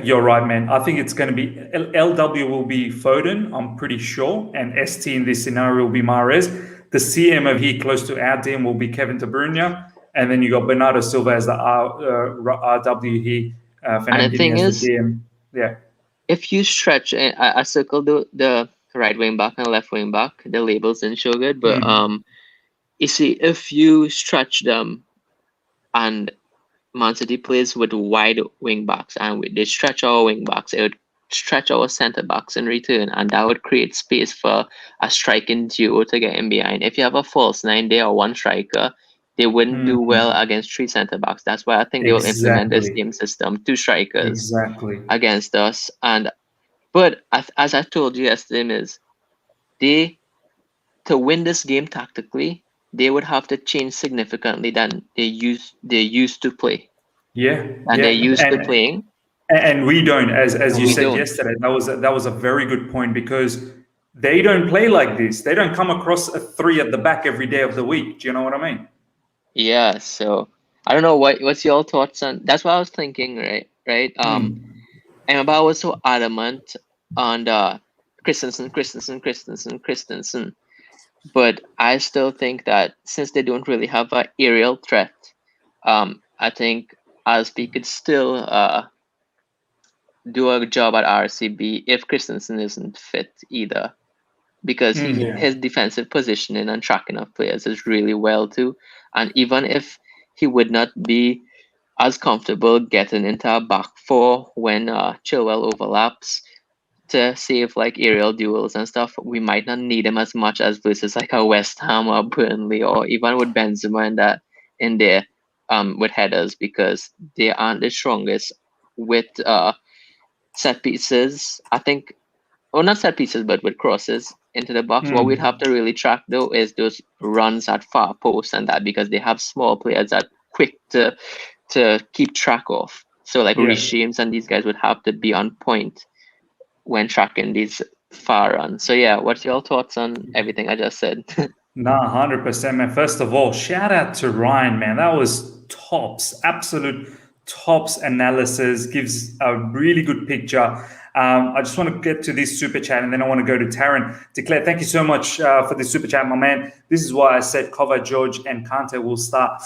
You're right, man. I think it's going to be LW will be Foden, I'm pretty sure, and ST in this scenario will be Mahrez. The CM of here close to our DM will be Kevin De Bruyne, and then you got Bernardo Silva as the RW here. And the thing is, the DM. if you stretch, I circled the right wing back and left wing back. The labels didn't show good, but you see, if you stretch them and Man City plays with wide wing backs and they stretch our wing backs, it would stretch our centre backs in return, and that would create space for a striking duo to get in behind. If you have a false nine there or one striker, they wouldn't do well against three centre backs. That's why I think they will implement this game system, two strikers against us. But as I told you yesterday, to win this game tactically, they would have to change significantly than they used to play. They're used to playing. And we don't, as you said yesterday, that was a very good point, because they don't play like this. They don't come across a three at the back every day of the week. Do you know what I mean? Yeah. So I don't know what's your thoughts on. That's what I was thinking, right? And I was so adamant on Christensen. But I still think that since they don't really have an aerial threat, I think Aspi could still do a job at RCB if Christensen isn't fit either, because his defensive positioning and tracking of players is really well too. And even if he would not be as comfortable getting into a back four when Chilwell overlaps to save like aerial duels and stuff, we might not need him as much as versus like a West Ham or Burnley, or even with Benzema in there with headers, because they aren't the strongest with set pieces. I think, or not set pieces, but with crosses into the box. What we'd have to really track though is those runs at far posts and that, because they have small players that quick to keep track of. So like Reece James and these guys would have to be on point when tracking these far runs. So yeah, what's your thoughts on everything I just said? Nah, 100%, man. First of all, shout out to Ryan, man. That was tops, absolute tops analysis. Gives a really good picture. I just want to get to this super chat, and then I want to go to Taryn. Declare, thank you so much for the super chat, my man. This is why I said Kovac, George, and Kante will start.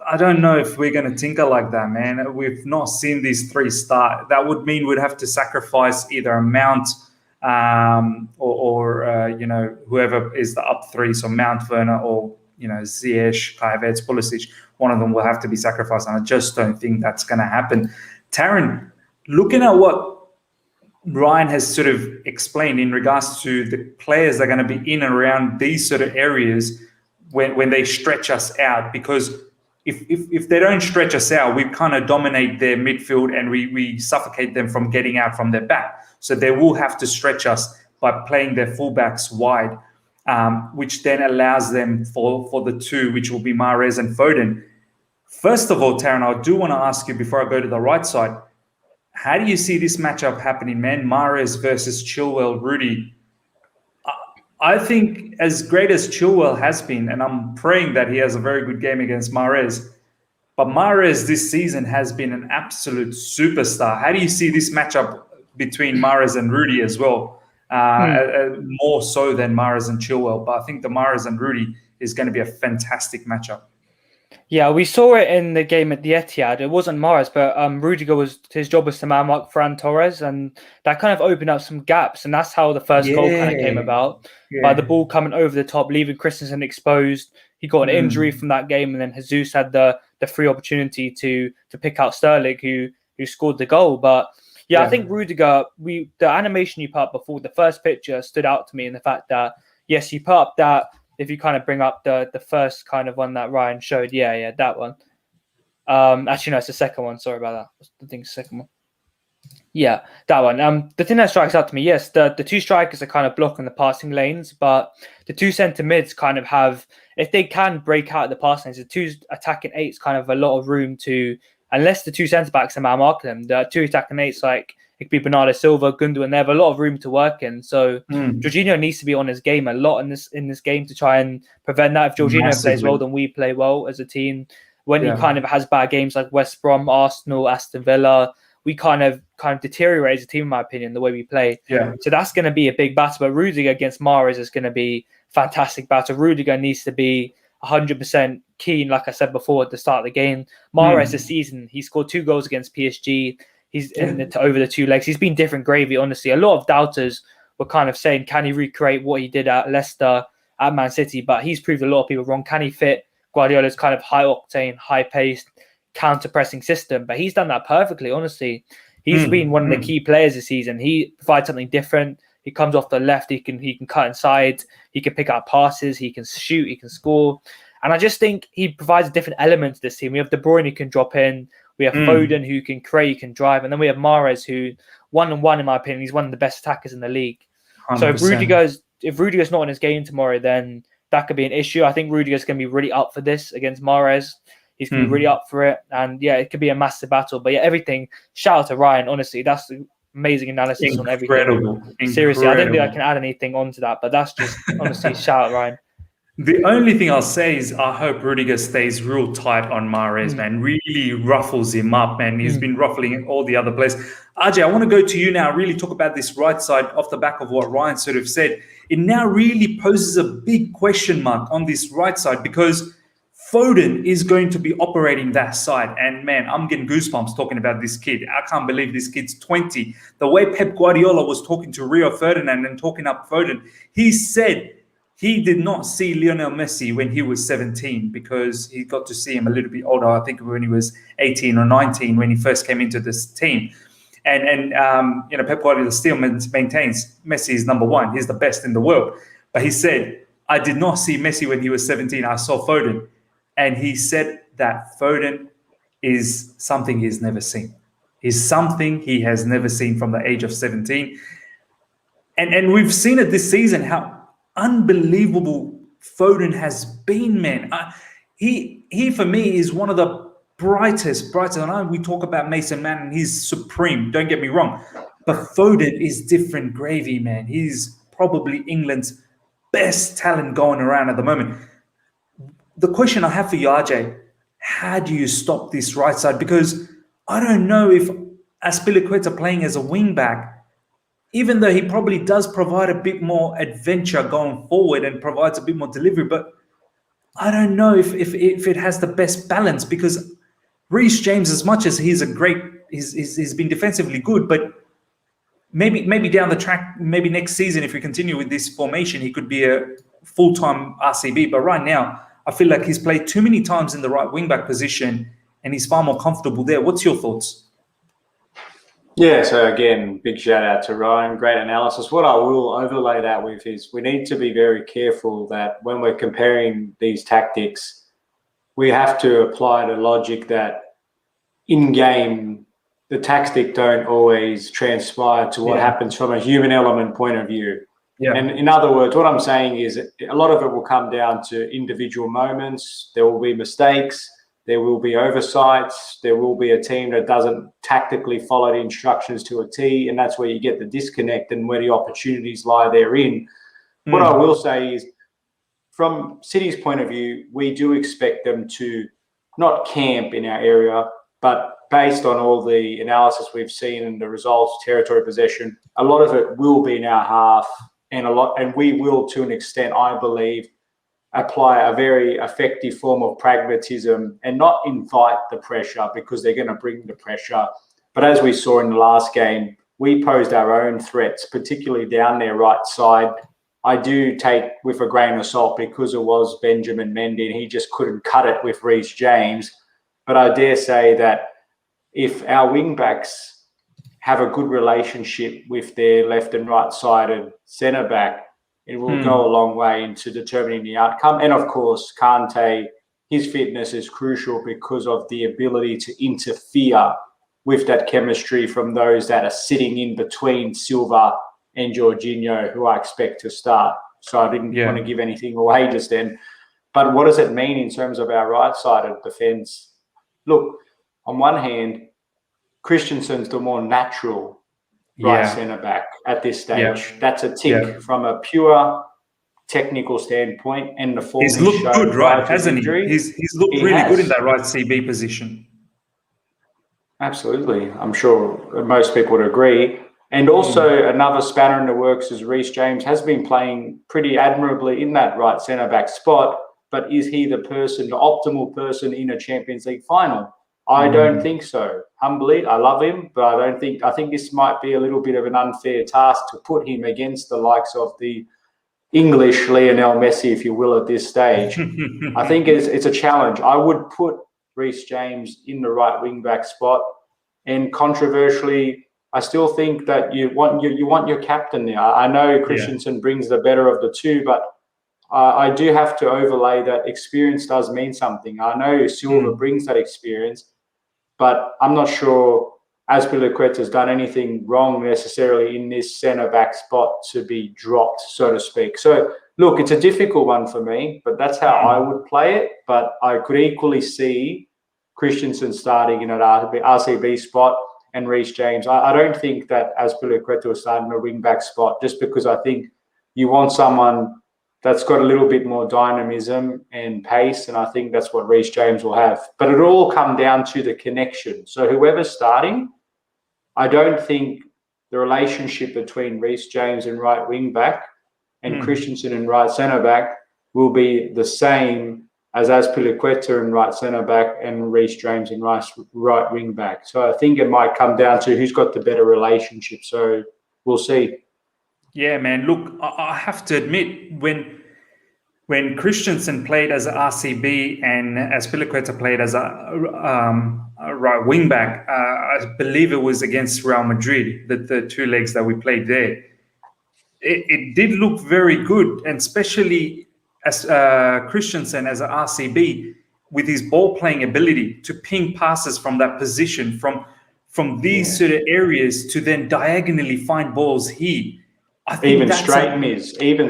I don't know if we're going to tinker like that, man. We've not seen these three start. That would mean we'd have to sacrifice either a Mount or whoever is the up three, so Mount Werner or Ziyech, Kai Havertz, Pulisic, one of them will have to be sacrificed, and I just don't think that's going to happen. Taryn, looking at what Ryan has sort of explained in regards to the players that are going to be in and around these sort of areas when they stretch us out, because if they don't stretch us out, we kind of dominate their midfield and we suffocate them from getting out from their back. So they will have to stretch us by playing their fullbacks wide, which then allows them for the two, which will be Mahrez and Foden. First of all, Taryn, I do want to ask you before I go to the right side, how do you see this matchup happening, man? Mahrez versus Chilwell, Rudy. I think as great as Chilwell has been, and I'm praying that he has a very good game against Mahrez, but Mahrez this season has been an absolute superstar. How do you see this matchup between Mahrez and Rudy as well? More so than Mahrez and Chilwell, but I think the Mahrez and Rudy is going to be a fantastic matchup. Yeah, we saw it in the game at the Etihad. It wasn't Mahrez, but Rudiger his job was to man mark Ferran Torres, and that kind of opened up some gaps, and that's how the first goal kind of came about. By the ball coming over the top, leaving Christensen exposed. He got an injury from that game, and then Jesus had the free opportunity to pick out Sterling, who scored the goal. But yeah, I think Rudiger, the animation you put up before the first picture stood out to me in the fact that, yes, you put up that, if you kind of bring up the first kind of one that Ryan showed, that one. Actually, no, it's the second one. Sorry about that. I think it's the second one. Yeah, that one. The thing that strikes out to me, yes, the two strikers are kind of blocking the passing lanes, but the two centre mids kind of have, if they can break out the passing lanes, the two attacking eights kind of a lot of room to, unless the two centre backs are man marking them, the two attacking eights, like it could be Bernardo Silva, Gundogan, they have a lot of room to work in. So Jorginho needs to be on his game a lot in this game to try and prevent that. If Jorginho plays well, then we play well as a team. When he kind of has bad games like West Brom, Arsenal, Aston Villa, we kind of deteriorate as a team, in my opinion, the way we play. Yeah. So that's going to be a big battle. But Rudiger against Mahrez is going to be fantastic battle. Rudiger needs to be 100% keen, like I said before at the start of the game. Mahrez this season, he scored 2 goals against PSG. He's over the 2 legs. He's been different gravy, honestly. A lot of doubters were kind of saying, can he recreate what he did at Leicester, at Man City? But he's proved a lot of people wrong. Can he fit Guardiola's kind of high-octane, high-paced, counter-pressing system? But he's done that perfectly, honestly. He's been one of the key players this season. He provides something different. He comes off the left. He can cut inside. He can pick up passes. He can shoot. He can score. And I just think he provides a different element to this team. We have De Bruyne who can drop in. We have Foden who can create, who can drive. And then we have Mahrez who, 1-on-1, in my opinion, he's one of the best attackers in the league. 100%. So if Rudiger's not in his game tomorrow, then that could be an issue. I think Rudiger's going to be really up for this against Mahrez. He's going to be really up for it. And yeah, it could be a massive battle. But yeah, everything, shout out to Ryan. Honestly, that's amazing analysis on everything. Seriously, I don't think I can add anything onto that. But that's just, honestly, shout out Ryan. The only thing I'll say is I hope Rudiger stays real tight on Mahrez, man. Really ruffles him up, man. He's been ruffling all the other players. Ajay, I want to go to you now, really talk about this right side off the back of what Ryan sort of said. It now really poses a big question mark on this right side because Foden is going to be operating that side. And man, I'm getting goosebumps talking about this kid. I can't believe this kid's 20. The way Pep Guardiola was talking to Rio Ferdinand and talking up Foden, he said he did not see Lionel Messi when he was 17 because he got to see him a little bit older. I think when he was 18 or 19 when he first came into this team. And Pep Guardiola still maintains Messi is number 1. He's the best in the world. But he said, I did not see Messi when he was 17. I saw Foden. And he said that Foden is something he's never seen. He's something he has never seen from the age of 17. And we've seen it this season, how unbelievable Foden has been, man. He for me is one of the brightest. I know we talk about Mason Mount and he's supreme, don't get me wrong. But Foden is different gravy, man. He's probably England's best talent going around at the moment. The question I have for you, Ajay, how do you stop this right side? Because I don't know if Azpilicueta playing as a wing back, even though he probably does provide a bit more adventure going forward and provides a bit more delivery, but I don't know if it has the best balance because Reece James, as much as he's been defensively good, but maybe down the track, maybe next season, if we continue with this formation, he could be a full-time RCB. But right now, I feel like he's played too many times in the right wing-back position and he's far more comfortable there. What's your thoughts? Yeah, so again, big shout out to Ryan, great analysis. What I will overlay that with is we need to be very careful that when we're comparing these tactics, we have to apply the logic that in-game, the tactic don't always transpire to what happens from a human element point of view. Yeah. And in other words, what I'm saying is a lot of it will come down to individual moments. There will be mistakes. There will be oversights. There will be a team that doesn't tactically follow the instructions to a T, and that's where you get the disconnect and where the opportunities lie therein. What I will say is, from City's point of view, we do expect them to not camp in our area, but based on all the analysis we've seen and the results, territory possession, a lot of it will be in our half, and we will, to an extent, I believe, apply a very effective form of pragmatism and not invite the pressure, because they're going to bring the pressure. But as we saw in the last game, we posed our own threats, particularly down their right side. I do take with a grain of salt because it was Benjamin Mendy and he just couldn't cut it with Reece James. But I dare say that if our wing-backs have a good relationship with their left and right-sided centre-back, it will go a long way into determining the outcome. And of course, Kante, his fitness is crucial because of the ability to interfere with that chemistry from those that are sitting in between Silva and Jorginho, who I expect to start. So I didn't want to give anything away just then. But what does it mean in terms of our right-sided defence? Look, on one hand, Christensen's the more natural right centre-back at this stage. That's a tick from a pure technical standpoint, and the form he's looked good, right? Hasn't he? He's looked really good in that right CB position. Absolutely. I'm sure most people would agree. And also another spanner in the works is Reece James has been playing pretty admirably in that right centre-back spot, but is he the person, the optimal person in a Champions League final? I don't think so. Humbly, I love him, but I think this might be a little bit of an unfair task to put him against the likes of the English Lionel Messi, if you will, at this stage. I think it's a challenge. I would put Reece James in the right wing-back spot, and controversially, I still think that you want your captain there. I know Christensen brings the better of the two, but I do have to overlay that experience does mean something. I know Silva brings that experience, but I'm not sure Azpilicueta has done anything wrong necessarily in this centre-back spot to be dropped, so to speak. So, look, it's a difficult one for me, but that's how I would play it. But I could equally see Christensen starting in an RCB spot and Reece James. I don't think that Azpilicueta will start in a wing-back spot, just because I think you want someone that's got a little bit more dynamism and pace, and I think that's what Reece James will have. But it'll all come down to the connection. So whoever's starting, I don't think the relationship between Reece James and right wing-back and Christensen and right centre-back will be the same as Azpilicueta and right centre-back and Reece James and right wing-back. So I think it might come down to who's got the better relationship. So we'll see. Yeah, man. Look, I have to admit, when Christensen played as an RCB and Azpilicueta played as a right wing back, I believe it was against Real Madrid, the two legs that we played there. It did look very good, and especially as Christensen as an RCB with his ball playing ability to ping passes from that position, from these sort of areas to then diagonally find balls here. I think even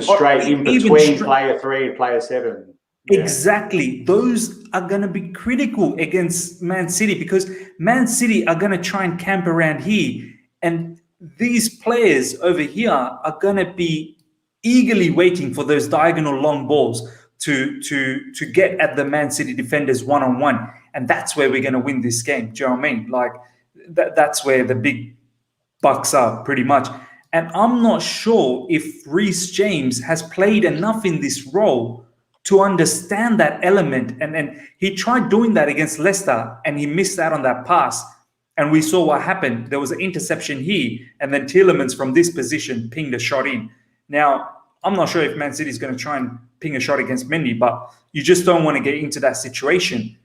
straight in between player 3 and player 7. Yeah. Exactly. Those are going to be critical against Man City, because Man City are going to try and camp around here. And these players over here are going to be eagerly waiting for those diagonal long balls to get at the Man City defenders one-on-one. And that's where we're going to win this game. Do you know what I mean? Like, that's where the big bucks are, pretty much. And I'm not sure if Reece James has played enough in this role to understand that element. And he tried doing that against Leicester and he missed out on that pass. And we saw what happened. There was an interception here, and then Tielemans from this position pinged a shot in. Now, I'm not sure if Man City is going to try and ping a shot against Mendy, but you just don't want to get into that situation.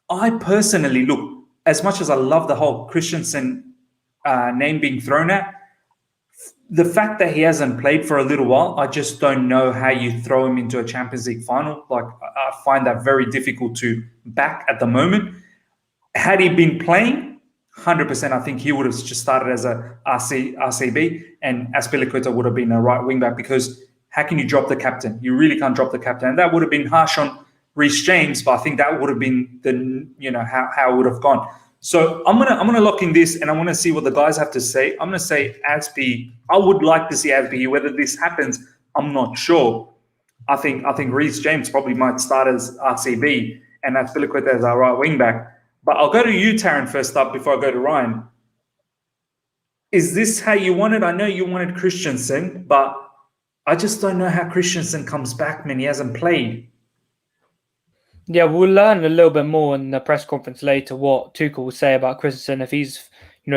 I personally, look, as much as I love the whole Christensen name being thrown at, the fact that he hasn't played for a little while, I just don't know how you throw him into a Champions League final. Like, I find that very difficult to back at the moment. Had he been playing, 100%, I think he would have just started as a RCB, and Azpilicueta would have been a right wing back, because how can you drop the captain? You really can't drop the captain. And that would have been harsh on Reece James, but I think that would have been how it would have gone. So I'm gonna lock in this, and I want to see what the guys have to say. I'm gonna say Azpi. I would like to see Azpi. Whether this happens, I'm not sure. I think Reece James probably might start as RCB and Azpilicueta as our right wing back. But I'll go to you, Taryn, first up before I go to Ryan. Is this how you want it? I know you wanted Christensen, but I just don't know how Christensen comes back, man. He hasn't played. Yeah, we'll learn a little bit more in the press conference later what Tuchel will say about Christensen, if he's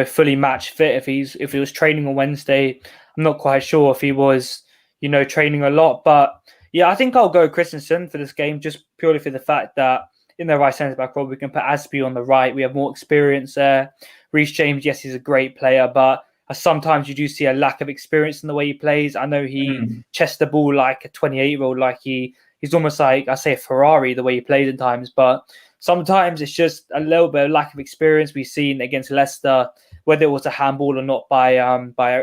fully match fit, if he was training on Wednesday. I'm not quite sure if he was training a lot, but yeah, I think I'll go Christensen for this game, just purely for the fact that in the right centre back role we can put Azpi on the right. We have more experience there. Reece James, yes, he's a great player, but sometimes you do see a lack of experience in the way he plays. I know he chests the ball like a 28-year-old, like he's almost like, I say, a Ferrari, the way he plays at times. But sometimes it's just a little bit of lack of experience. We've seen against Leicester, whether it was a handball or not by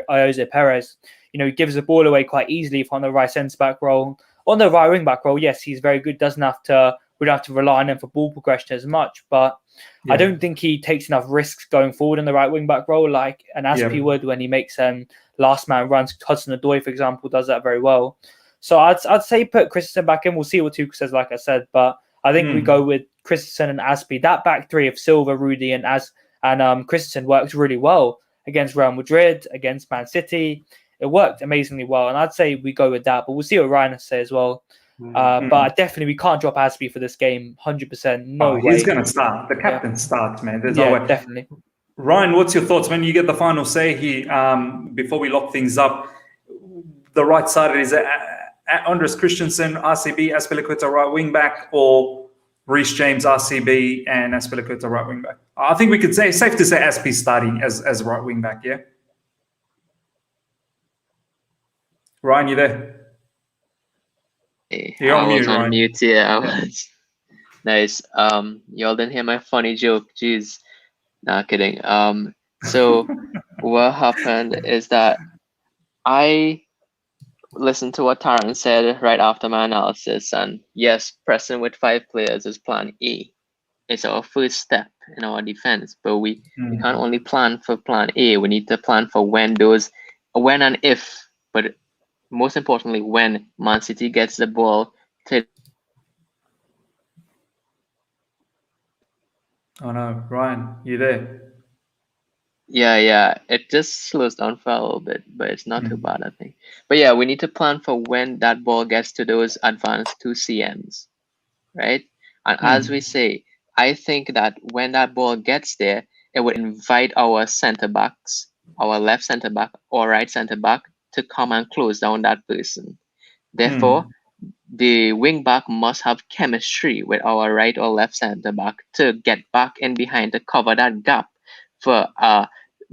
Jose Perez. He gives the ball away quite easily from the right centre-back role. On the right wing-back role, yes, he's very good. We don't have to rely on him for ball progression as much. But yeah, I don't think he takes enough risks going forward in the right wing-back role like an Azpi would when he makes last-man runs. Hudson-Odoi, for example, does that very well. So I'd say put Christensen back in. We'll see what Tuchel says, like I said. But I think we go with Christensen and Azpi. That back three of Silva, Rudy, and Christensen works really well against Real Madrid, against Man City. It worked amazingly well. And I'd say we go with that. But we'll see what Ryan has to say as well. But definitely we can't drop Azpi for this game. 100%. No way. He's going to start. The captain starts, man. There's no way. Definitely. Ryan, what's your thoughts when you get the final say here before we lock things up? The right side is Andres Christensen, RCB, Azpilicueta right wing back, or Reece James, RCB, and Azpilicueta right wing back? I think we could say it's safe to say Azpi starting as right wing back. Yeah. Ryan, you there? Hey, You're on mute, on Ryan. mute. Yeah, I was. Nice. Y'all didn't hear my funny joke. Jeez. Nah, kidding. So what happened is that I listened to what Taran said right after my analysis, and yes, pressing with 5 players is plan A. It's our first step in our defense, but we can't only plan for plan A. We need to plan for when and if, but most importantly, when Man City gets the ball to. Oh no, Ryan, you there? Yeah. It just slows down for a little bit, but it's not too bad, I think. But yeah, we need to plan for when that ball gets to those advanced 2 CMs, right? And as we say, I think that when that ball gets there, it would invite our center backs, our left center back or right center back, to come and close down that person. Therefore, the wing back must have chemistry with our right or left center back to get back in behind to cover that gap for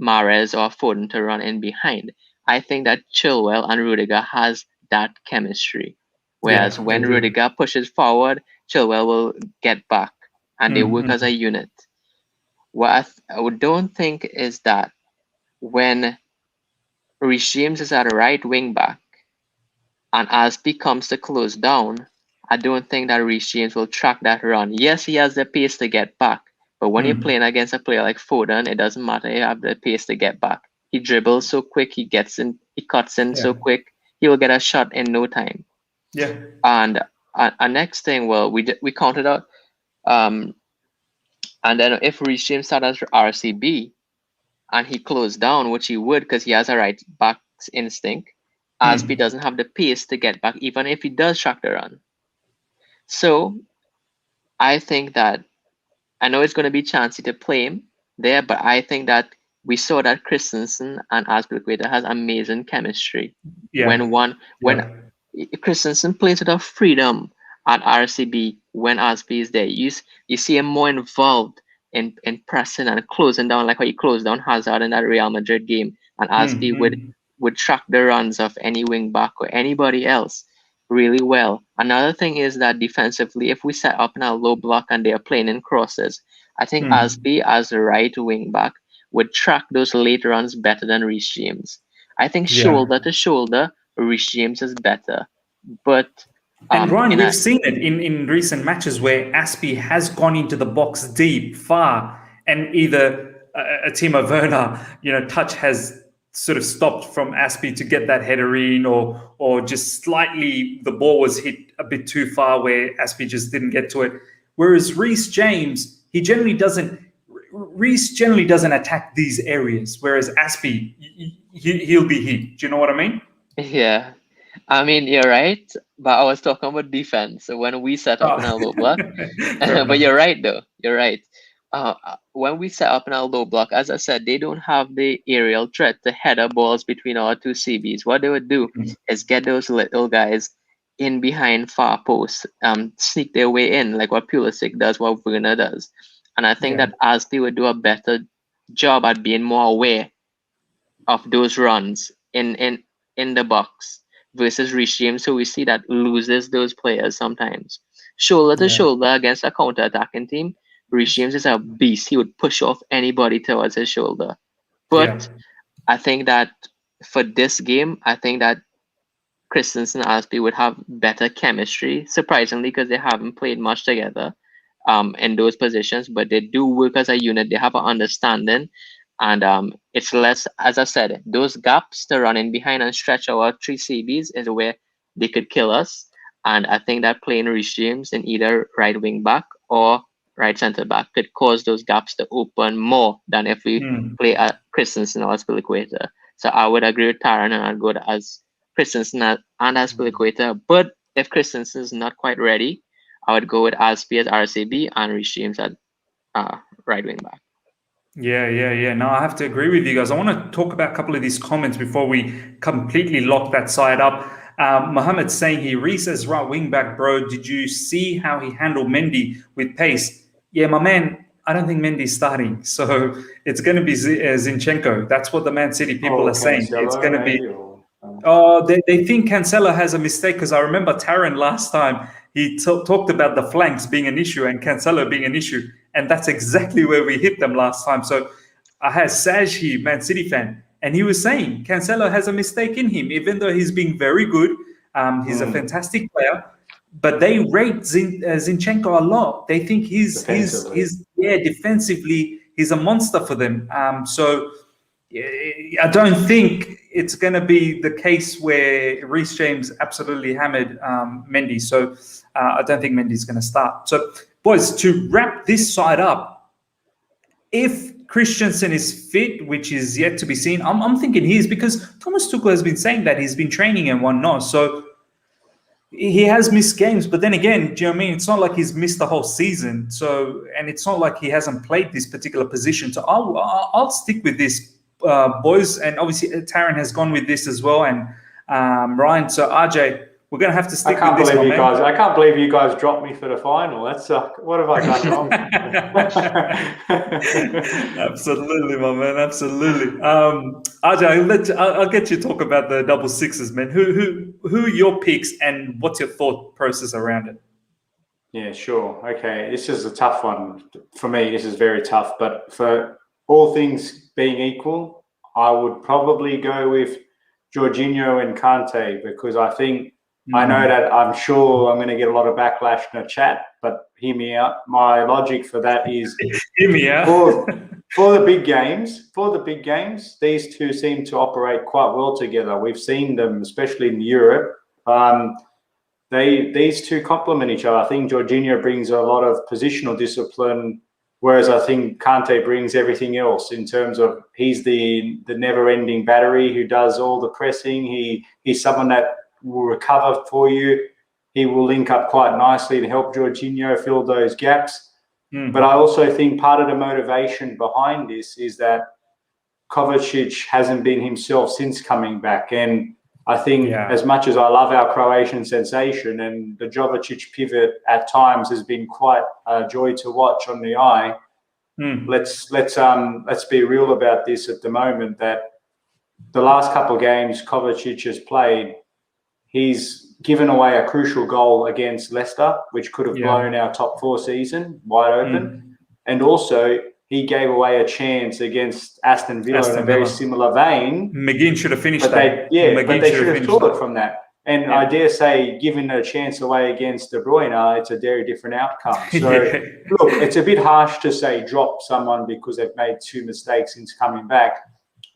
Mahrez or Foden to run in behind. I think that Chilwell and Rudiger has that chemistry. Whereas when Rudiger pushes forward, Chilwell will get back, and they work as a unit. What I don't think is that when Reece James is at a right wing back and Azpi comes to close down, I don't think that Reece James will track that run. Yes, he has the pace to get back, but when you're playing against a player like Foden, it doesn't matter. You have the pace to get back. He dribbles so quick, he cuts in so quick, he will get a shot in no time. Yeah. And our next thing, well, we counted out, and then if Reece James started as RCB and he closed down, which he would because he has a right back's instinct, Azpi doesn't have the pace to get back, even if he does track the run. So I think that I know it's going to be chancy to play him, there, but I think that we saw that Christensen and Azpilicueta has amazing chemistry. Yeah. When Christensen plays with a freedom at RCB, when Aspi is there, you see him more involved in pressing and closing down, like how he closed down Hazard in that Real Madrid game, and Aspi would track the runs of any wing back or anybody else really well. Another thing is that defensively, if we set up in a low block and they are playing in crosses, I think Aspi as the right wing back would track those late runs better than Reece James. I think shoulder to shoulder, Reece James is better. But and Ryan, we've seen it in recent matches where Aspie has gone into the box deep, far, and either a Timo Werner, touch has sort of stopped from Aspie to get that header in, or just slightly the ball was hit a bit too far where Aspie just didn't get to it. Whereas Reece James, Reece generally doesn't attack these areas, whereas Aspie, he'll be hit. Do you know what I mean? Yeah. I mean, you're right, but I was talking about defense. So when we set up in our low block, but you're right, though. You're right. When we set up in our low block, as I said, they don't have the aerial threat to header balls between our two CBs. What they would do is get those little guys in behind far posts, sneak their way in, like what Pulisic does, what Werner does. And I think that Aspi would do a better job at being more aware of those runs in the box versus Reece James, so we see that loses those players sometimes. Shoulder to shoulder against a counter-attacking team, Reece James is a beast. He would push off anybody towards his shoulder. But I think that for this game, I think that Christensen and Aspi would have better chemistry, surprisingly, because they haven't played much together in those positions, but they do work as a unit. They have an understanding. And it's less, as I said, those gaps to run in behind and stretch our three CBs is where they could kill us. And I think that playing Reece James in either right wing back or right centre back could cause those gaps to open more than if we play at Christensen or Azpilicueta. So I would agree with Taran, and I'd go as Christensen and Azpilicueta. But if Christensen is not quite ready, I would go with Aspi as RCB and Reece James at right wing back. Yeah. No, I have to agree with you guys. I want to talk about a couple of these comments before we completely lock that side up. Mohammed's saying here, Reece as right wing back, bro. Did you see how he handled Mendy with pace? Yeah, my man, I don't think Mendy's starting. So it's going to be Zinchenko. That's what the Man City people are saying. It's going to be... they think Cancelo has a mistake, because I remember Taran last time, he talked about the flanks being an issue and Cancelo being an issue. And that's exactly where we hit them last time. So I had Saj here, Man City fan, and he was saying Cancelo has a mistake in him, even though he's being very good. He's a fantastic player, but they rate Zinchenko a lot. They think he's defensively, he's a monster for them. So I don't think it's going to be the case where Reece James absolutely hammered Mendy. So I don't think Mendy's going to start. So, boys, to wrap this side up, if Christensen is fit, which is yet to be seen, I'm thinking he is, because Thomas Tuchel has been saying that he's been training and whatnot. So he has missed games, but then again, do you know what I mean? It's not like he's missed the whole season. So, and it's not like he hasn't played this particular position. So I'll stick with this, boys. And obviously, Taran has gone with this as well, and Ryan. So RJ, we're going to have to stick with this one, man. I can't believe you guys dropped me for the final. That's what have I done wrong? Absolutely, my man. Absolutely. RJ, I'll get you to talk about the double sixes, man. Who are your picks, and what's your thought process around it? Yeah, sure. Okay, this is a tough one for me. This is very tough, but for all things being equal, I would probably go with Jorginho and Kante, because I think I know that I'm sure I'm going to get a lot of backlash in the chat, but hear me out. My logic for that is hear me out. For the big games, these two seem to operate quite well together. We've seen them, especially in Europe. These two complement each other. I think Jorginho brings a lot of positional discipline, whereas I think Kante brings everything else in terms of he's the never-ending battery who does all the pressing. He's someone that will recover for you. He will link up quite nicely to help Jorginho fill those gaps. But I also think part of the motivation behind this is that Kovacic hasn't been himself since coming back. And I think as much as I love our Croatian sensation, and the Jovicic pivot at times has been quite a joy to watch on the eye, let's be real about this at the moment, that the last couple of games Kovacic has played, he's given away a crucial goal against Leicester, which could have blown our top 4 season wide open. And also, he gave away a chance against Aston Villa in a very similar vein. McGinn should have finished that. But they should have scored from that. And I dare say, giving a chance away against De Bruyne, it's a very different outcome. So, look, it's a bit harsh to say drop someone because they've made 2 mistakes since coming back.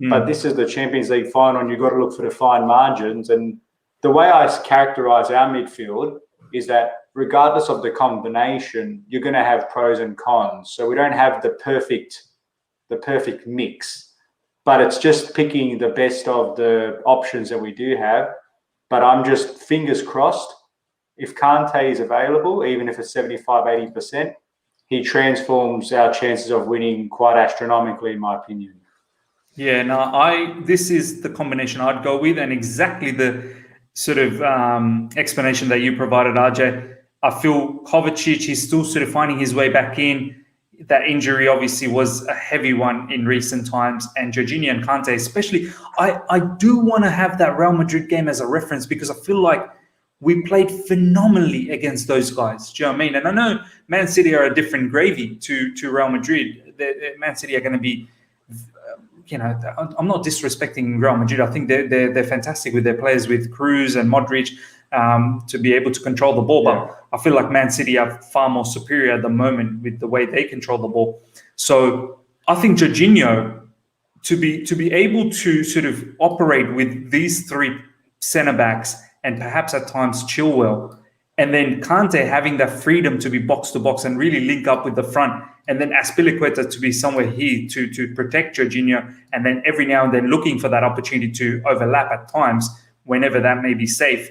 But this is the Champions League final, and you've got to look for the fine margins. And the way I characterise our midfield is that regardless of the combination, you're going to have pros and cons. So we don't have the perfect mix, but it's just picking the best of the options that we do have. But I'm just fingers crossed, if Kante is available, even if it's 75, 80%, he transforms our chances of winning quite astronomically, in my opinion. Yeah, no, this is the combination I'd go with, and exactly the sort of explanation that you provided, RJ. I feel Kovacic is still sort of finding his way back in. That injury obviously was a heavy one in recent times, and Jorginho and Kante especially. I do want to have that Real Madrid game as a reference because I feel like we played phenomenally against those guys. Do you know what I mean? And I know Man City are a different gravy to Real Madrid. Man City are going to be, I'm not disrespecting Real Madrid. I think they're fantastic with their players, with Cruz and Modric, to be able to control the ball. But I feel like Man City are far more superior at the moment with the way they control the ball. So I think Jorginho, to be able to sort of operate with these 3 centre backs and perhaps at times Chilwell, and then Kante having that freedom to be box to box and really link up with the front, and then Azpilicueta to be somewhere here to protect Jorginho, and then every now and then looking for that opportunity to overlap at times whenever that may be safe.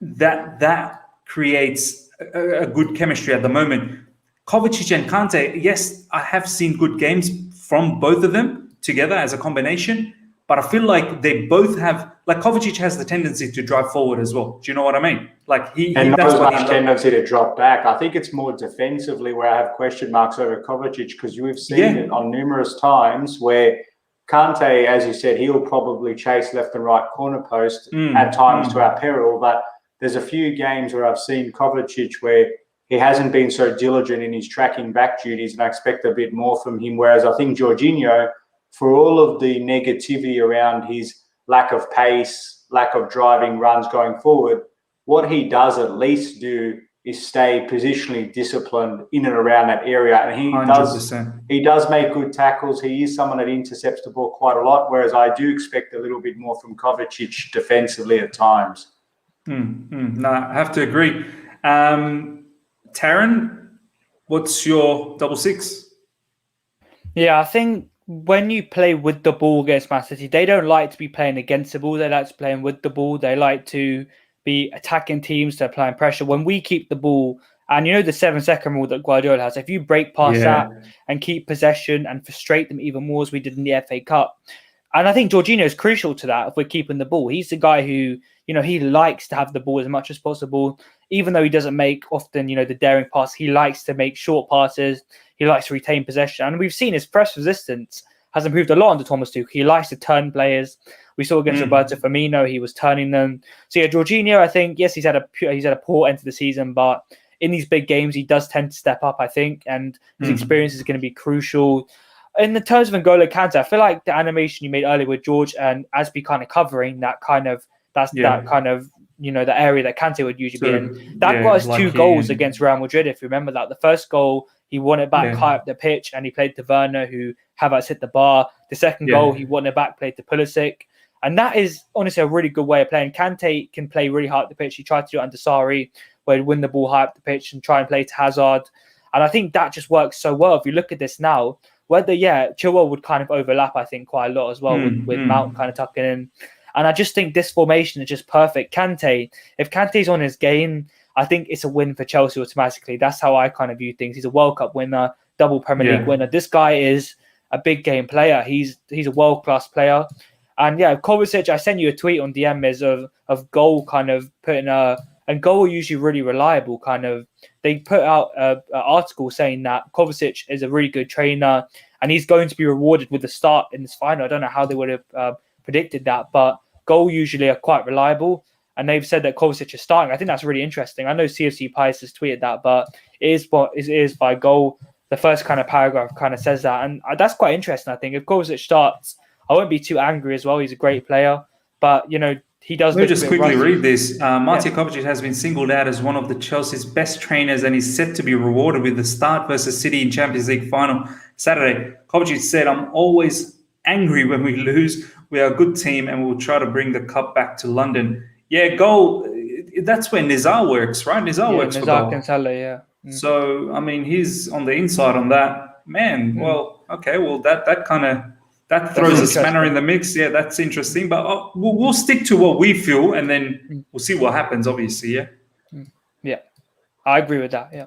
That creates a good chemistry at the moment. Kovacic and Kante, yes, I have seen good games from both of them together as a combination, but I feel like they both have, like Kovacic has the tendency to drive forward as well. Do you know what I mean? Like not as much tendency to drop back. I think it's more defensively where I have question marks over Kovacic, because we've seen it on numerous times where Kante, as you said, he'll probably chase left and right corner post at times to our peril, but there's a few games where I've seen Kovacic where he hasn't been so diligent in his tracking back duties, and I expect a bit more from him. Whereas I think Jorginho, for all of the negativity around his lack of pace, lack of driving runs going forward, what he does at least do is stay positionally disciplined in and around that area. And he does make good tackles. He is someone that intercepts the ball quite a lot, whereas I do expect a little bit more from Kovacic defensively at times. No, I have to agree. Taryn, what's your double six? Yeah, I think when you play with the ball against Man City, they don't like to be playing against the ball. They like to play with the ball. They like to be attacking teams to applying pressure. When we keep the ball, and you know the 7-second rule that Guardiola has, if you break past that and keep possession and frustrate them even more, as we did in the FA Cup. And I think Jorginho is crucial to that if we're keeping the ball. He's the guy who, he likes to have the ball as much as possible. Even though he doesn't make often, the daring pass, he likes to make short passes. He likes to retain possession. And we've seen his press resistance has improved a lot under Thomas Tuchel. He likes to turn players. We saw against Roberto Firmino, he was turning them. So Jorginho, I think, yes, he's had a poor end to the season, but in these big games, he does tend to step up, I think, and his experience is going to be crucial. In the terms of N'Golo Kante, I feel like the animation you made earlier with George and Aspi kind of covering that the area that Kante would usually be in. That got us like 2 goals against Real Madrid, if you remember that. The first goal, he won it back high up the pitch and he played to Werner, who Havertz hit the bar. The second goal, he won it back, played to Pulisic. And that is honestly a really good way of playing. Kante can play really high up the pitch. He tried to do it under Sarri, where he'd win the ball high up the pitch and try and play to Hazard. And I think that just works so well. If you look at this now, whether, Chilwell would kind of overlap, I think, quite a lot as well with Mount kind of tucking in. And I just think this formation is just perfect. Kante, if Kante's on his game, I think it's a win for Chelsea automatically. That's how I kind of view things. He's a World Cup winner, double Premier League winner. This guy is a big game player. He's a world-class player. And yeah, Kovacic, I sent you a tweet on DMs of Goal kind of putting and Goal are usually really reliable kind of. They put out an article saying that Kovacic is a really good trainer and he's going to be rewarded with the start in this final. I don't know how they would have predicted that, but Goal usually are quite reliable. And they've said that Kovacic is starting. I think that's really interesting. I know CFC Pies has tweeted that, but it is by Goal. The first kind of paragraph kind of says that. And that's quite interesting, I think. If Kovacic starts, I won't be too angry as well. He's a great player. But, you know, he does... Let me just quickly read this. Martin Kovacic has been singled out as one of the Chelsea's best trainers and is set to be rewarded with the start versus City in Champions League final Saturday. Kovacic said, "I'm always angry when we lose. We are a good team and we'll try to bring the cup back to London." Yeah, Goal, that's where Nizar works, right? Nizar works for Goal. Kinsella, yeah. So, I mean, he's on the inside on that. Man, well, okay, well, that throws a spanner in the mix. Yeah, that's interesting. But we'll stick to what we feel and then we'll see what happens, obviously, yeah? Yeah, I agree with that, yeah.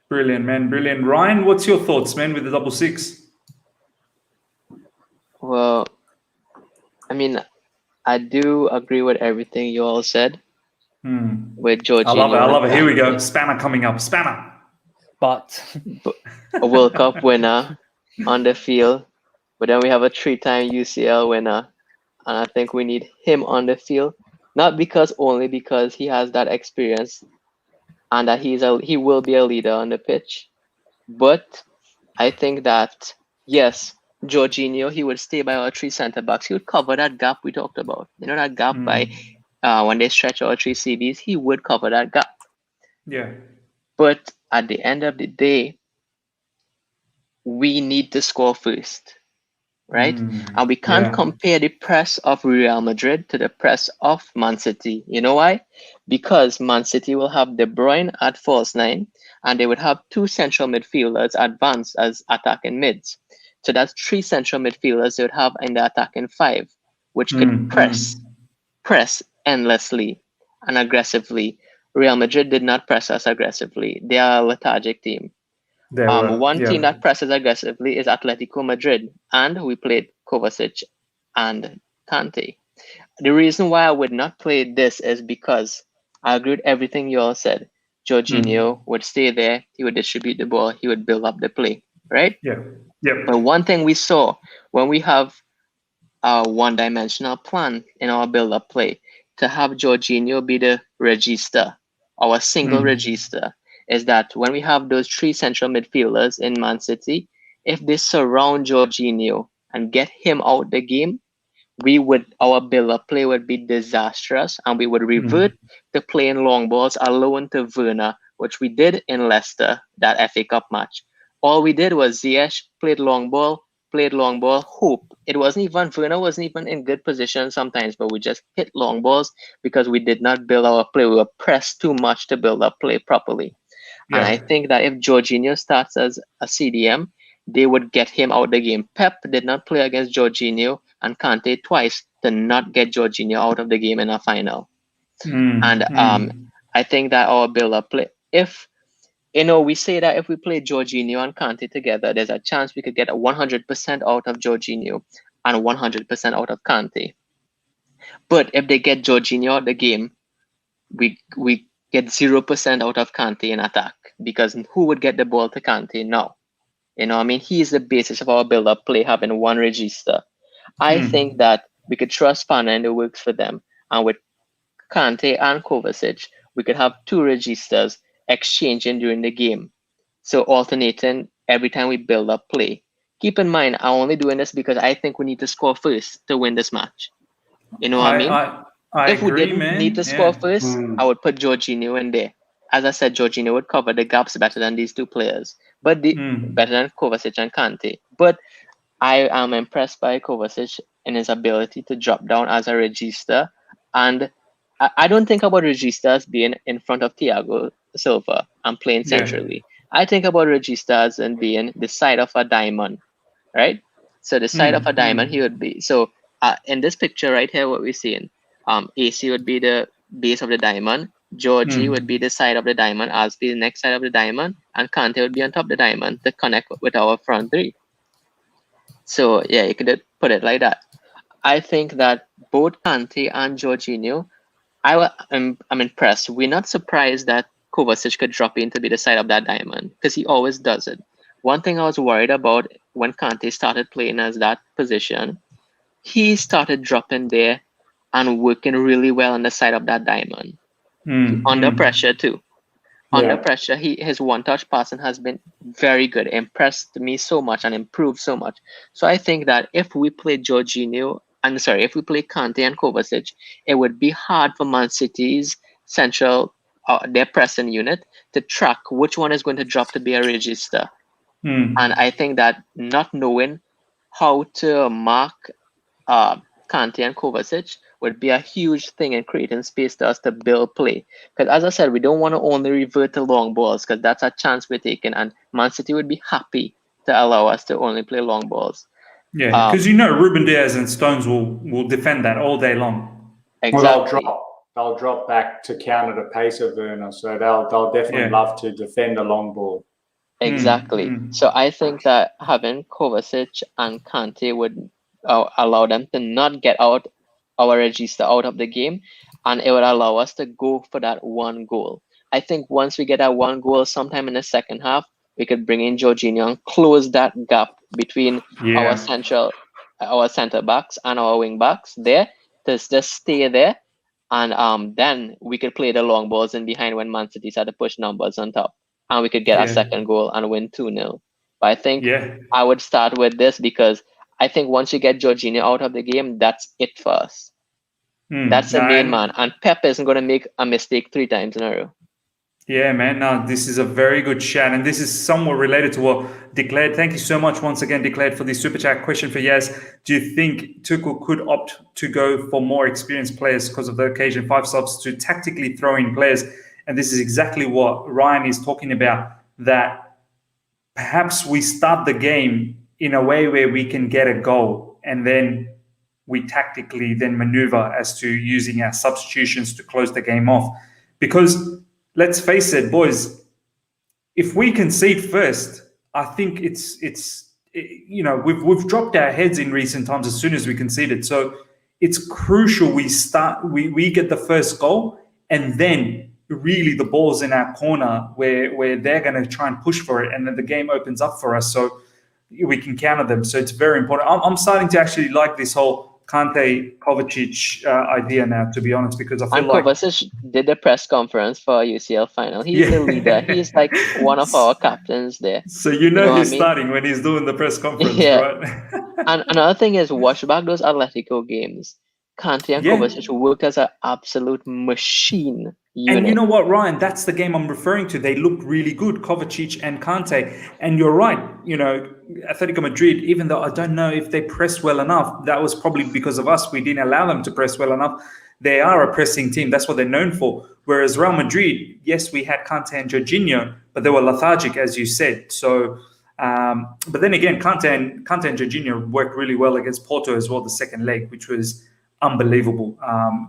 Brilliant, man, brilliant. Ryan, what's your thoughts, man, with the 666? Well, I mean, I do agree with everything you all said. With Jorginho. I love it. Here we go. Spanner coming up. Spanner. But a World Cup winner on the field. But then we have a 3-time UCL winner. And I think we need him on the field. Not only because he has that experience and that he will be a leader on the pitch. But I think that, yes, Jorginho, he would stay by our 3 centre-backs. He would cover that gap we talked about. You know, that gap by when they stretch our 3 CBs, he would cover that gap. Yeah. But at the end of the day, we need to score first, right? And we can't compare the press of Real Madrid to the press of Man City. You know why? Because Man City will have De Bruyne at false 9, and they would have 2 central midfielders advanced as attacking mids. So that's 3 central midfielders they would have in the attacking 5, which could press endlessly and aggressively. Real Madrid did not press us aggressively. They are a lethargic team. One team that presses aggressively is Atletico Madrid, and we played Kovacic and Kante. The reason why I would not play this is because I agree with everything you all said. Jorginho would stay there, he would distribute the ball, he would build up the play, right? Yeah. Yeah. But one thing we saw when we have a one-dimensional plan in our build-up play, to have Jorginho be the regista, our single regista, is that when we have those 3 central midfielders in Man City, if they surround Jorginho and get him out the game, our build-up play would be disastrous, and we would revert to playing long balls alone to Werner, which we did in Leicester, that FA Cup match. All we did was Ziyech played long ball, hope. Werner wasn't even in good position sometimes, but we just hit long balls because we did not build our play. We were pressed too much to build our play properly. Yeah. And I think that if Jorginho starts as a CDM, they would get him out the game. Pep did not play against Jorginho and Kante twice to not get Jorginho out of the game in a final. I think that our build-up play, we say that if we play Jorginho and Kante together, there's a chance we could get a 100% out of Jorginho and 100% out of Kante. But if they get Jorginho out the game, we get 0% out of Kante in attack, because who would get the ball to Kante now? You know, I mean, he is the basis of our build-up play, having one regista. I think that we could trust Pana and it works for them. And with Kante and Kovacic, we could have 2 registas exchanging during the game. So alternating every time we build up play. Keep in mind, I'm only doing this because I think we need to score first to win this match. You know what I mean? If we didn't need to score first, I would put Jorginho in there. As I said, Jorginho would cover the gaps better than these 2 players, but better than Kovacic and Kante. But I am impressed by Kovacic in his ability to drop down as a regista. And I don't think about registas being in front of Thiago Silva and playing centrally. I think about registas and being the side of a diamond, right? So the side of a diamond he would be. So in this picture right here, what we're seeing, AC would be the base of the diamond, Georgie would be the side of the diamond, as be the next side of the diamond, and Kante would be on top of the diamond to connect with our front three. So yeah, you could put it like that. I think that both Kante and Jorginho, I'm impressed. We're not surprised that Kovacic could drop in to be the side of that diamond, because he always does it. One thing I was worried about when Kante started playing as that position, he started dropping there and working really well on the side of that diamond. Under pressure too. Under pressure, his one-touch passing has been very good. Impressed me so much and improved so much. So I think that if we play if we play Kante and Kovacic, it would be hard for Man City's central, their pressing unit, to track which one is going to drop to be a register. And I think that not knowing how to mark Kante and Kovacic would be a huge thing in creating space to us to build play. Because as I said, we don't want to only revert to long balls, because that's a chance we're taking, and Man City would be happy to allow us to only play long balls. Yeah, because Ruben Diaz and Stones will defend that all day long. Exactly. Well, they'll drop back to counter the pace of Werner, so they'll definitely love to defend a long ball. Exactly. So I think that having Kovacic and Kante would allow them to not get our register out of the game, and it would allow us to go for that one goal. I think once we get that one goal sometime in the second half, we could bring in Jorginho and close that gap between our center backs and our wing backs there, to just stay there, and then we could play the long balls in behind when Man City had to push numbers on top, and we could get our second goal and win 2-0. But I think I would start with this, because I think once you get Jorginho out of the game, that's it for us. That's the main man. And Pep isn't going to make a mistake 3 times in a row. Yeah, man. No, this is a very good shout. And this is somewhat related to what Declared. Thank you so much once again, Declared, for the super chat question for Yaz. Do you think Tuchel could opt to go for more experienced players because of the occasion, 5 subs, to tactically throw in players? And this is exactly what Ryan is talking about, that perhaps we start the game in a way where we can get a goal, and then we tactically then maneuver as to using our substitutions to close the game off. Because let's face it, boys, if we concede first, I think we've dropped our heads in recent times as soon as we conceded. So it's crucial we get the first goal, and then really the ball's in our corner where they're going to try and push for it, and then the game opens up for us so we can counter them. So it's very important. I'm starting to actually like this whole Kante Kovacic idea now, to be honest, because I feel like Kovacic did the press conference for UCL final. He's the leader. He's like one of our captains there. So he's starting when he's doing the press conference, right? And another thing is, watch back those Atletico games. Kante and Kovacic worked as an absolute machine unit. And you know what, Ryan? That's the game I'm referring to. They looked really good, Kovacic and Kante. And you're right, Atletico Madrid, even though I don't know if they pressed well enough, that was probably because of us. We didn't allow them to press well enough. They are a pressing team. That's what they're known for. Whereas Real Madrid, yes, we had Kante and Jorginho, but they were lethargic, as you said. So, but then again, Kante and Jorginho worked really well against Porto as well, the second leg, which was unbelievable,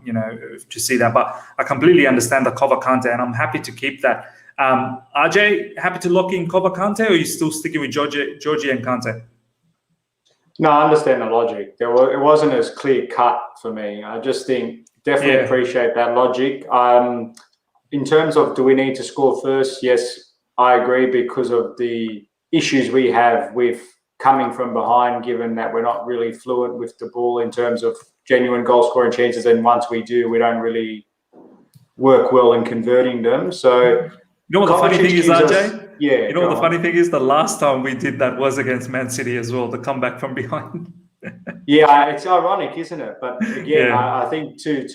to see that. But I completely understand the Kova Kante, and I'm happy to keep that. RJ, happy to lock in Kova Kante, or are you still sticking with Georgie and Kante? No, I understand the logic. It wasn't as clear cut for me. I just think definitely appreciate that logic. In terms of do we need to score first? Yes, I agree, because of the issues we have with coming from behind, given that we're not really fluent with the ball in terms of genuine goal scoring chances, and once we do, we don't really work well in converting them. So, you know what the funny thing is, RJ? The funny thing is, the last time we did that was against Man City as well, the comeback from behind. It's ironic, isn't it? But again, I think to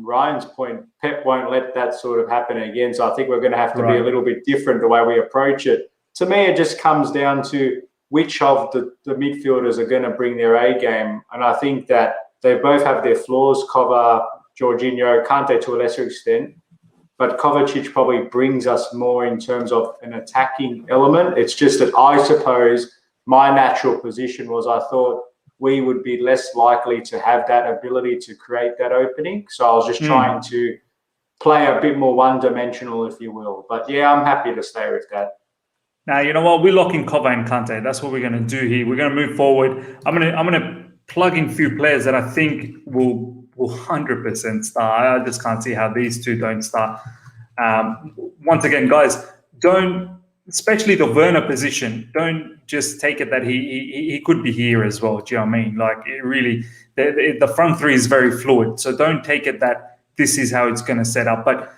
Ryan's point, Pep won't let that sort of happen again. So I think we're going to have to be a little bit different the way we approach it. To me, it just comes down to which of the midfielders are going to bring their A game. And I think that they both have their flaws, Kova, Jorginho, Kante to a lesser extent. But Kovacic probably brings us more in terms of an attacking element. It's just that I suppose my natural position was I thought we would be less likely to have that ability to create that opening. So I was just trying to play a bit more one-dimensional, if you will. But yeah, I'm happy to stay with that. Now, you know what? We're locking Kova and Kante. That's what we're going to do here. We're going to move forward. I'm going to plug in a few players that I think will 100% start. I just can't see how these two don't start. Once again, guys, don't, especially the Werner position, don't just take it that he could be here as well. Do you know what I mean? Like, it really, the front three is very fluid. So don't take it that this is how it's going to set up. But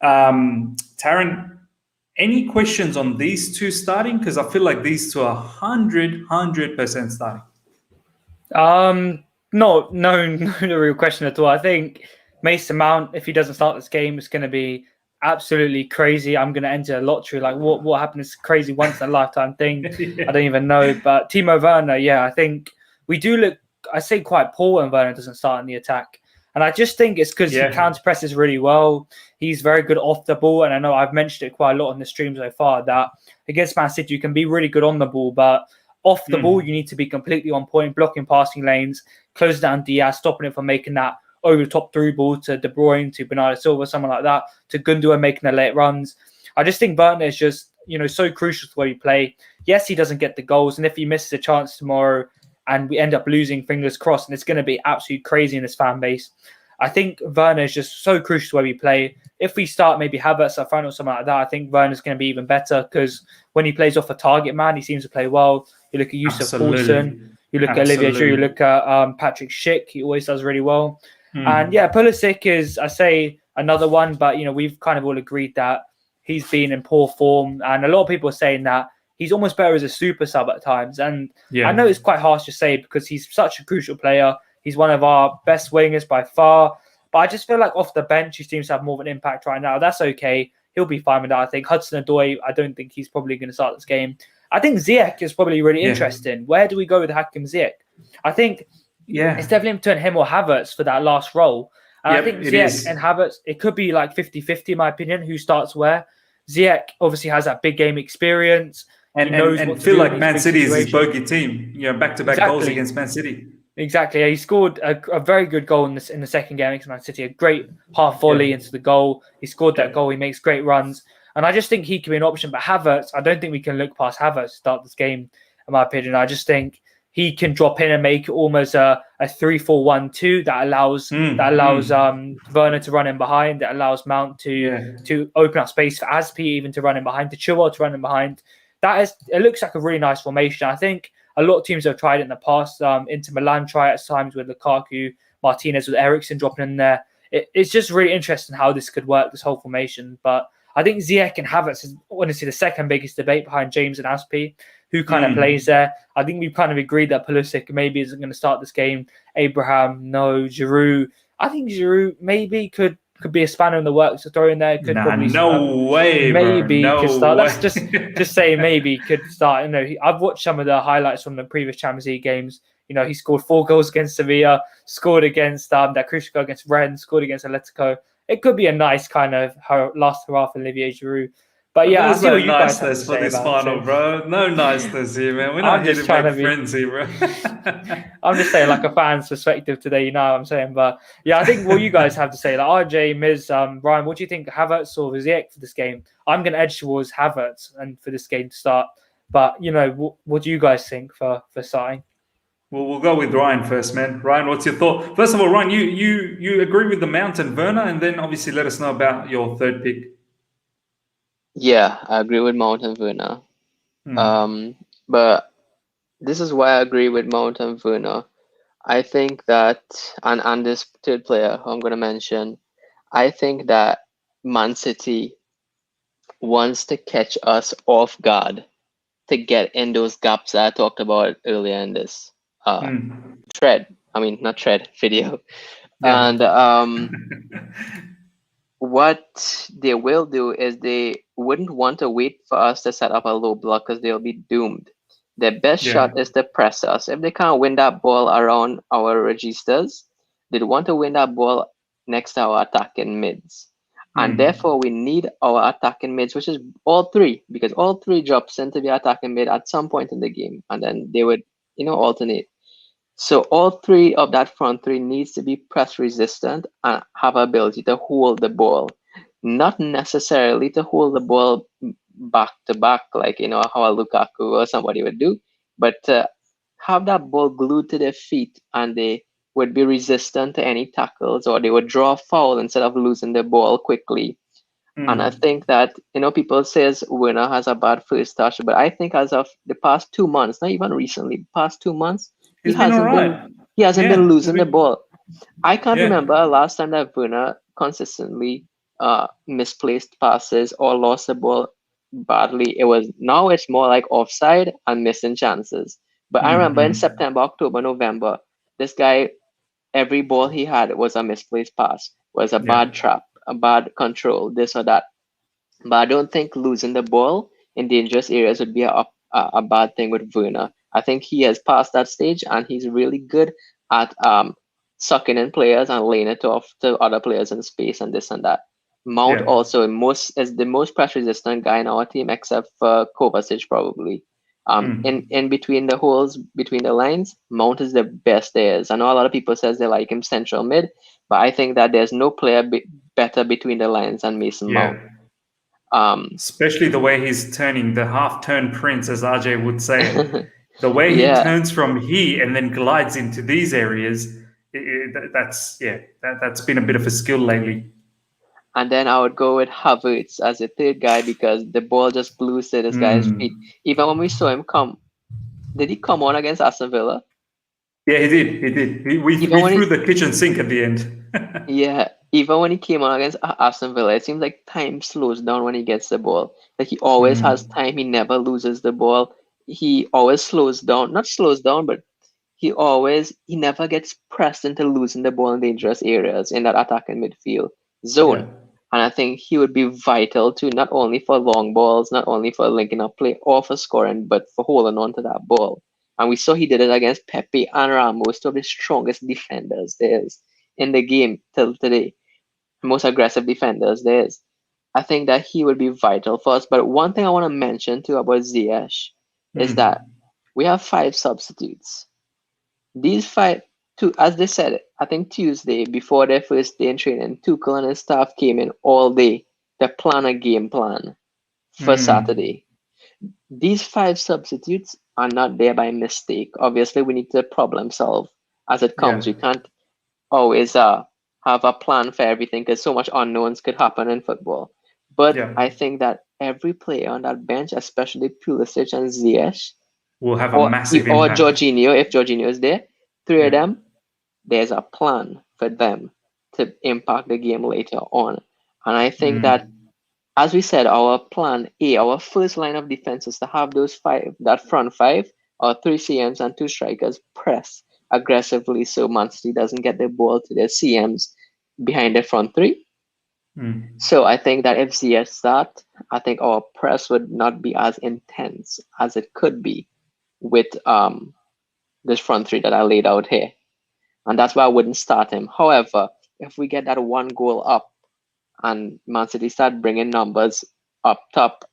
Taryn, any questions on these two starting? Because I feel like these two are 100% starting. No real question at all. I think Mason Mount, if he doesn't start this game, it's going to be absolutely crazy. I'm going to enter a lottery. Like, what happened is a crazy once in a lifetime thing. I don't even know. But Timo Werner, yeah, I think we do look, I say, quite poor when Werner doesn't start in the attack. And I just think it's because he counter presses really well. He's very good off the ball. And I know I've mentioned it quite a lot on the stream so far that against Man City, you can be really good on the ball, but off the ball, you need to be completely on point, blocking passing lanes, closing down Diaz, stopping it from making that over the top through ball to De Bruyne, to Bernardo Silva, someone like that, to Gundogan making the late runs. I just think Werner is just, so crucial to where we play. Yes, he doesn't get the goals. And if he misses a chance tomorrow, and we end up losing, fingers crossed, and it's going to be absolutely crazy in this fan base. I think Werner is just so crucial to where we play. If we start maybe Havertz up front or something like that, I think Werner's going to be even better because when he plays off a target man, he seems to play well. You look at Yusuf Poulsen, you look at Olivier Giroud, you look at Patrick Schick, he always does really well. And yeah, Pulisic is, I say, another one, but we've kind of all agreed that he's been in poor form, and a lot of people are saying that he's almost better as a super sub at times. And I know it's quite harsh to say because he's such a crucial player. He's one of our best wingers by far. But I just feel like off the bench, he seems to have more of an impact right now. That's okay. He'll be fine with that, I think. Hudson-Odoi, I don't think he's probably going to start this game. I think Ziyech is probably really interesting. Where do we go with Hakim Ziyech? I think it's definitely between him or Havertz for that last role. And I think Ziyech and Havertz, it could be like 50-50 in my opinion, who starts where. Ziyech obviously has that big game experience. And feel like Man City is his bogey team. Back-to-back goals against Man City. Exactly. Yeah, he scored a very good goal in the second game against Man City. A great half volley into the goal. He scored that goal. He makes great runs. And I just think he can be an option. But Havertz, I don't think we can look past Havertz to start this game, in my opinion. I just think he can drop in and make almost a 3-4-1-2 that allows Werner to run in behind, that allows Mount to open up space for Aspi even to run in behind, to Chilwell to run in behind. It looks like a really nice formation. I think a lot of teams have tried it in the past. Inter Milan try it at times with Lukaku, Martinez with Eriksen dropping in there. It's just really interesting how this could work, this whole formation. But I think Ziyech and Havertz is honestly the second biggest debate behind James and Aspi, who kind of plays there. I think we've kind of agreed that Pulisic maybe isn't going to start this game. Abraham, no. Giroud. I think Giroud maybe could be a spanner in the works to throw in there. Could probably could start. Let's just say maybe could start. I've watched some of the highlights from the previous Champions League games. He scored 4 goals against Sevilla, scored against that crucial goal against Rennes, scored against Atletico. It could be a nice kind of last hurrah for Olivier Giroud. But yeah, there's no niceness for this final, bro. No niceness here, man. We're not here to make friends here, bro. I'm just saying, like a fan's perspective today, you know what I'm saying? But yeah, I think what you guys have to say, like RJ, Miz, Ryan, what do you think, Havertz or Ziyech for this game? I'm going to edge towards Havertz and for this game to start. But, what do you guys think for starting? Well, we'll go with Ryan first, man. Ryan, what's your thought? First of all, Ryan, you agree with the Mount and Werner, and then obviously let us know about your third pick. Yeah, I agree with Mount and Werner. But this is why I agree with Mount and Werner. I think that, and this third player who I'm going to mention, I think that Man City wants to catch us off guard to get in those gaps that I talked about earlier in this video. Yeah. And what they will do is they wouldn't want to wait for us to set up a low block because they'll be doomed. Their best shot is to press us. If they can't win that ball around our registers, they'd want to win that ball next to our attacking mids. And therefore, we need our attacking mids, which is all three, because all three drops into the attacking mid at some point in the game. And then they would, alternate. So all three of that front three needs to be press resistant and have ability to hold the ball. Not necessarily to hold the ball back to back, like how a Lukaku or somebody would do, but to have that ball glued to their feet, and they would be resistant to any tackles, or they would draw a foul instead of losing the ball quickly. And I think that, people says Werner has a bad first touch, but I think as of the past 2 months, not even recently, past 2 months, He's been all right. he hasn't been Yeah, losing the ball. I can't Yeah. remember last time that Werner consistently misplaced passes or lost the ball badly. Now it's more like offside and missing chances. But I remember in September, October, November, this guy, every ball he had was a misplaced pass, was a bad trap, a bad control, this or that. But I don't think losing the ball in dangerous areas would be a bad thing with Werner. I think he has passed that stage, and he's really good at sucking in players and laying it off to other players in space and this and that. Mount Yeah. also is the most press resistant guy in our team, except for Kovacic probably. In between the holes, between the lines, Mount is the best there is. I know a lot of people says they like him central mid, but I think that there's no player better between the lines than Mason Mount. Especially the way he's turning, the half-turn prince, as RJ would say. The way he turns from here and then glides into these areas, that's been a bit of a skill lately. And then I would go with Havertz as a third guy, because the ball just glues to this guy's feet. Even when we saw him did he come on against Aston Villa? Yeah, he did. We threw the kitchen sink at the end. Yeah, even when he came on against Aston Villa, it seems like time slows down when he gets the ball. Like he always has time. He never loses the ball. He always slows down. Not slows down, but he never gets pressed into losing the ball in dangerous areas in that attacking midfield zone. Yeah. And I think he would be vital too, not only for long balls, not only for linking up play or for scoring, but for holding on to that ball. And we saw he did it against Pepe and Ramos, two of the strongest defenders there is in the game till today. Most aggressive defenders there is. I think that he would be vital for us. But one thing I want to mention too about Ziyech is that we have 5 substitutes. These 5, as they said, I think Tuesday, before their first day in training, Tuchel and his staff came in all day to plan a game plan for Saturday. These 5 substitutes are not there by mistake. Obviously, we need to problem solve as it comes. We can't always have a plan for everything, because so much unknowns could happen in football. But I think that every player on that bench, especially Pulisic and Ziyech, will have a massive impact. Or Jorginho, if Jorginho is there, 3 of them, there's a plan for them to impact the game later on. And I think that, as we said, our plan A, our first line of defense is to have those 5, that front 5, or 3 CMs and 2 strikers press aggressively so Man City doesn't get the ball to their CMs behind the front 3. So I think that if Ziyech start, I think our press would not be as intense as it could be with this front 3 that I laid out here. And that's why I wouldn't start him. However, if we get that 1 goal up and Man City start bringing numbers up top,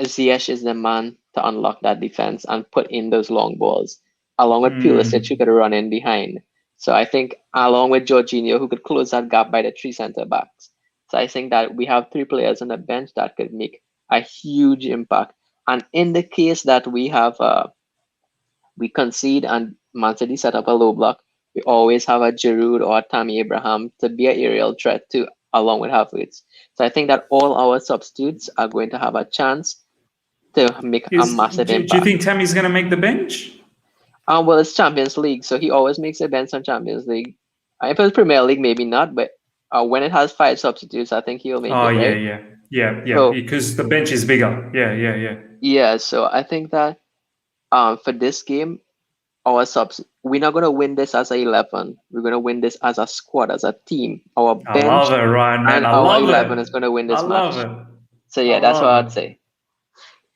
Ziyech is the man to unlock that defense and put in those long balls, along with Pulisic, who could run in behind. So I think, along with Jorginho, who could close that gap by the 3 centre backs. So I think that we have 3 players on the bench that could make a huge impact. And in the case that we have we concede and Man City set up a low block, we always have a Giroud or a Tammy Abraham to be an aerial threat too, along with Havertz. So I think that all our substitutes are going to have a chance to make a massive impact. Do you think Tammy's going to make the bench? Well, it's Champions League, so he always makes a bench on Champions League. If it's Premier League, maybe not, but when it has 5 substitutes, I think he'll make it. Right? Yeah, so, because the bench is bigger. Yeah, so I think that for this game, our we're not going to win this as a 11. We're going to win this as a squad, as a team. Our bench I love it, Ryan, man. and our 11 is going to win this match. So yeah, that's what I'd say.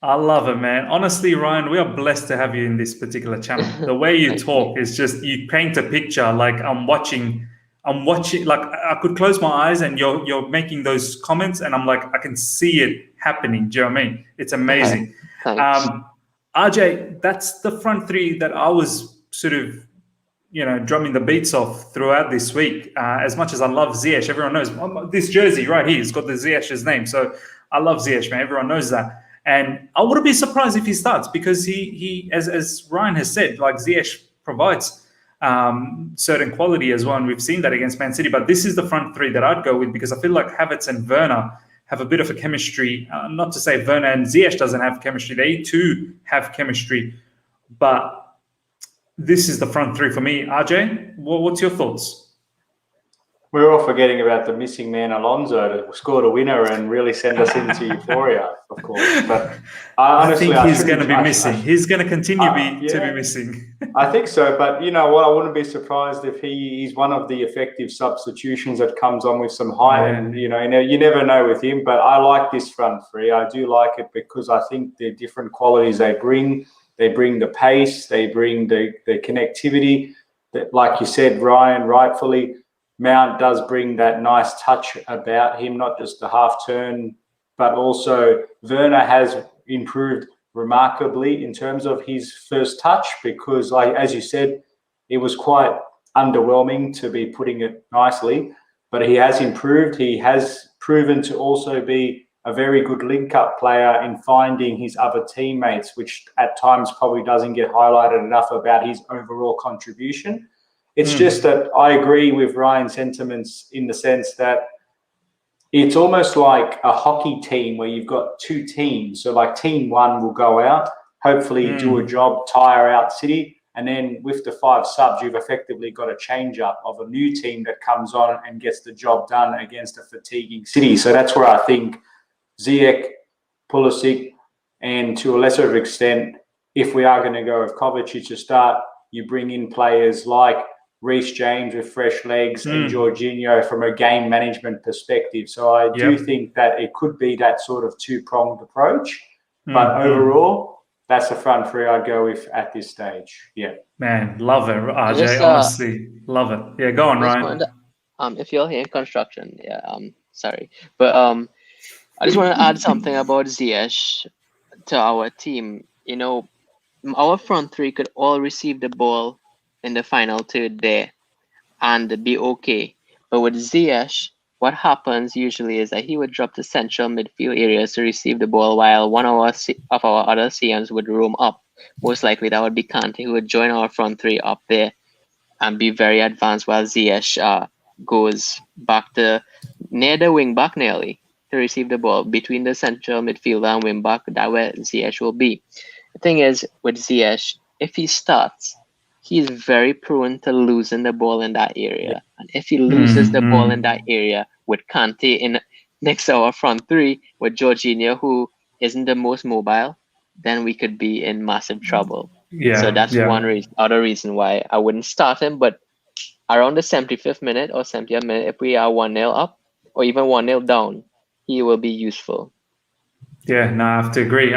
I love it, man. Honestly, Ryan, we are blessed to have you in this particular channel. The way you talk is just, you paint a picture like I'm watching, like I could close my eyes and you're making those comments and I'm like, I can see it happening. Do you know what I mean? It's amazing. Thanks. RJ, that's the front 3 that I was sort of drumming the beats off throughout this week. As much as I love Ziyech, everyone knows this jersey right here has got the Ziyech's name. So I love Ziyech, man. Everyone knows that. And I wouldn't be surprised if he starts because he as Ryan has said, like Ziyech provides certain quality as well. And we've seen that against Man City. But this is the front three that I'd go with because I feel like Havertz and Werner have a bit of a chemistry. Not to say Werner and Ziyech doesn't have chemistry. They too have chemistry. But this is the front three for me. RJ, what's your thoughts? We're all forgetting about the missing man, Alonso, to score the winner and really send us into euphoria, of course. But honestly, I think he's going to be missing. He's going to continue to be missing. I think so. But you know what? I wouldn't be surprised if he's one of the effective substitutions that comes on with some height. Yeah. And, you never know with him. But I like this front three. I do like it because I think the different qualities they bring. They bring the pace. They bring the connectivity. That, like you said, Ryan, rightfully, Mount does bring that nice touch about him, not just the half turn, but also Werner has improved remarkably in terms of his first touch because, as you said, it was quite underwhelming, to be putting it nicely. But he has improved. He has proven to also be a very good link-up player in finding his other teammates, which at times probably doesn't get highlighted enough about his overall contribution. It's just that I agree with Ryan's sentiments in the sense that it's almost like a hockey team where you've got two teams. So like team one will go out, hopefully do a job, tire out City. And then with the 5 subs, you've effectively got a change up of a new team that comes on and gets the job done against a fatiguing City. So that's where I think Ziyech, Pulisic, and to a lesser extent, if we are going to go with Kovacic to start, you bring in players like Reece James with fresh legs and Jorginho from a game management perspective. So I do think that it could be that sort of two-pronged approach. But overall, that's the front three I'd go with at this stage. Yeah. Man, love it, RJ. Honestly, love it. Yeah, go on, Ryan. If you're here in construction, sorry. But I just want to add something about Ziyech to our team. Our front three could all receive the ball in the final third there and be okay. But with Ziyech, what happens usually is that he would drop to central midfield areas to receive the ball while one of our other CMs would roam up. Most likely that would be Kante, who would join our front three up there and be very advanced while Ziyech goes back to near the wing back nearly to receive the ball between the central midfielder and wing back. That's where Ziyech will be. The thing is with Ziyech, if he starts, he is very prone to losing the ball in that area. And if he loses the ball in that area with Kante in next to our front three, with Jorginho, who isn't the most mobile, then we could be in massive trouble. So that's one other reason why I wouldn't start him. But around the 75th minute or 70th minute, if we are 1-0 up or even 1-0 down, he will be useful. Yeah, no, I have to agree.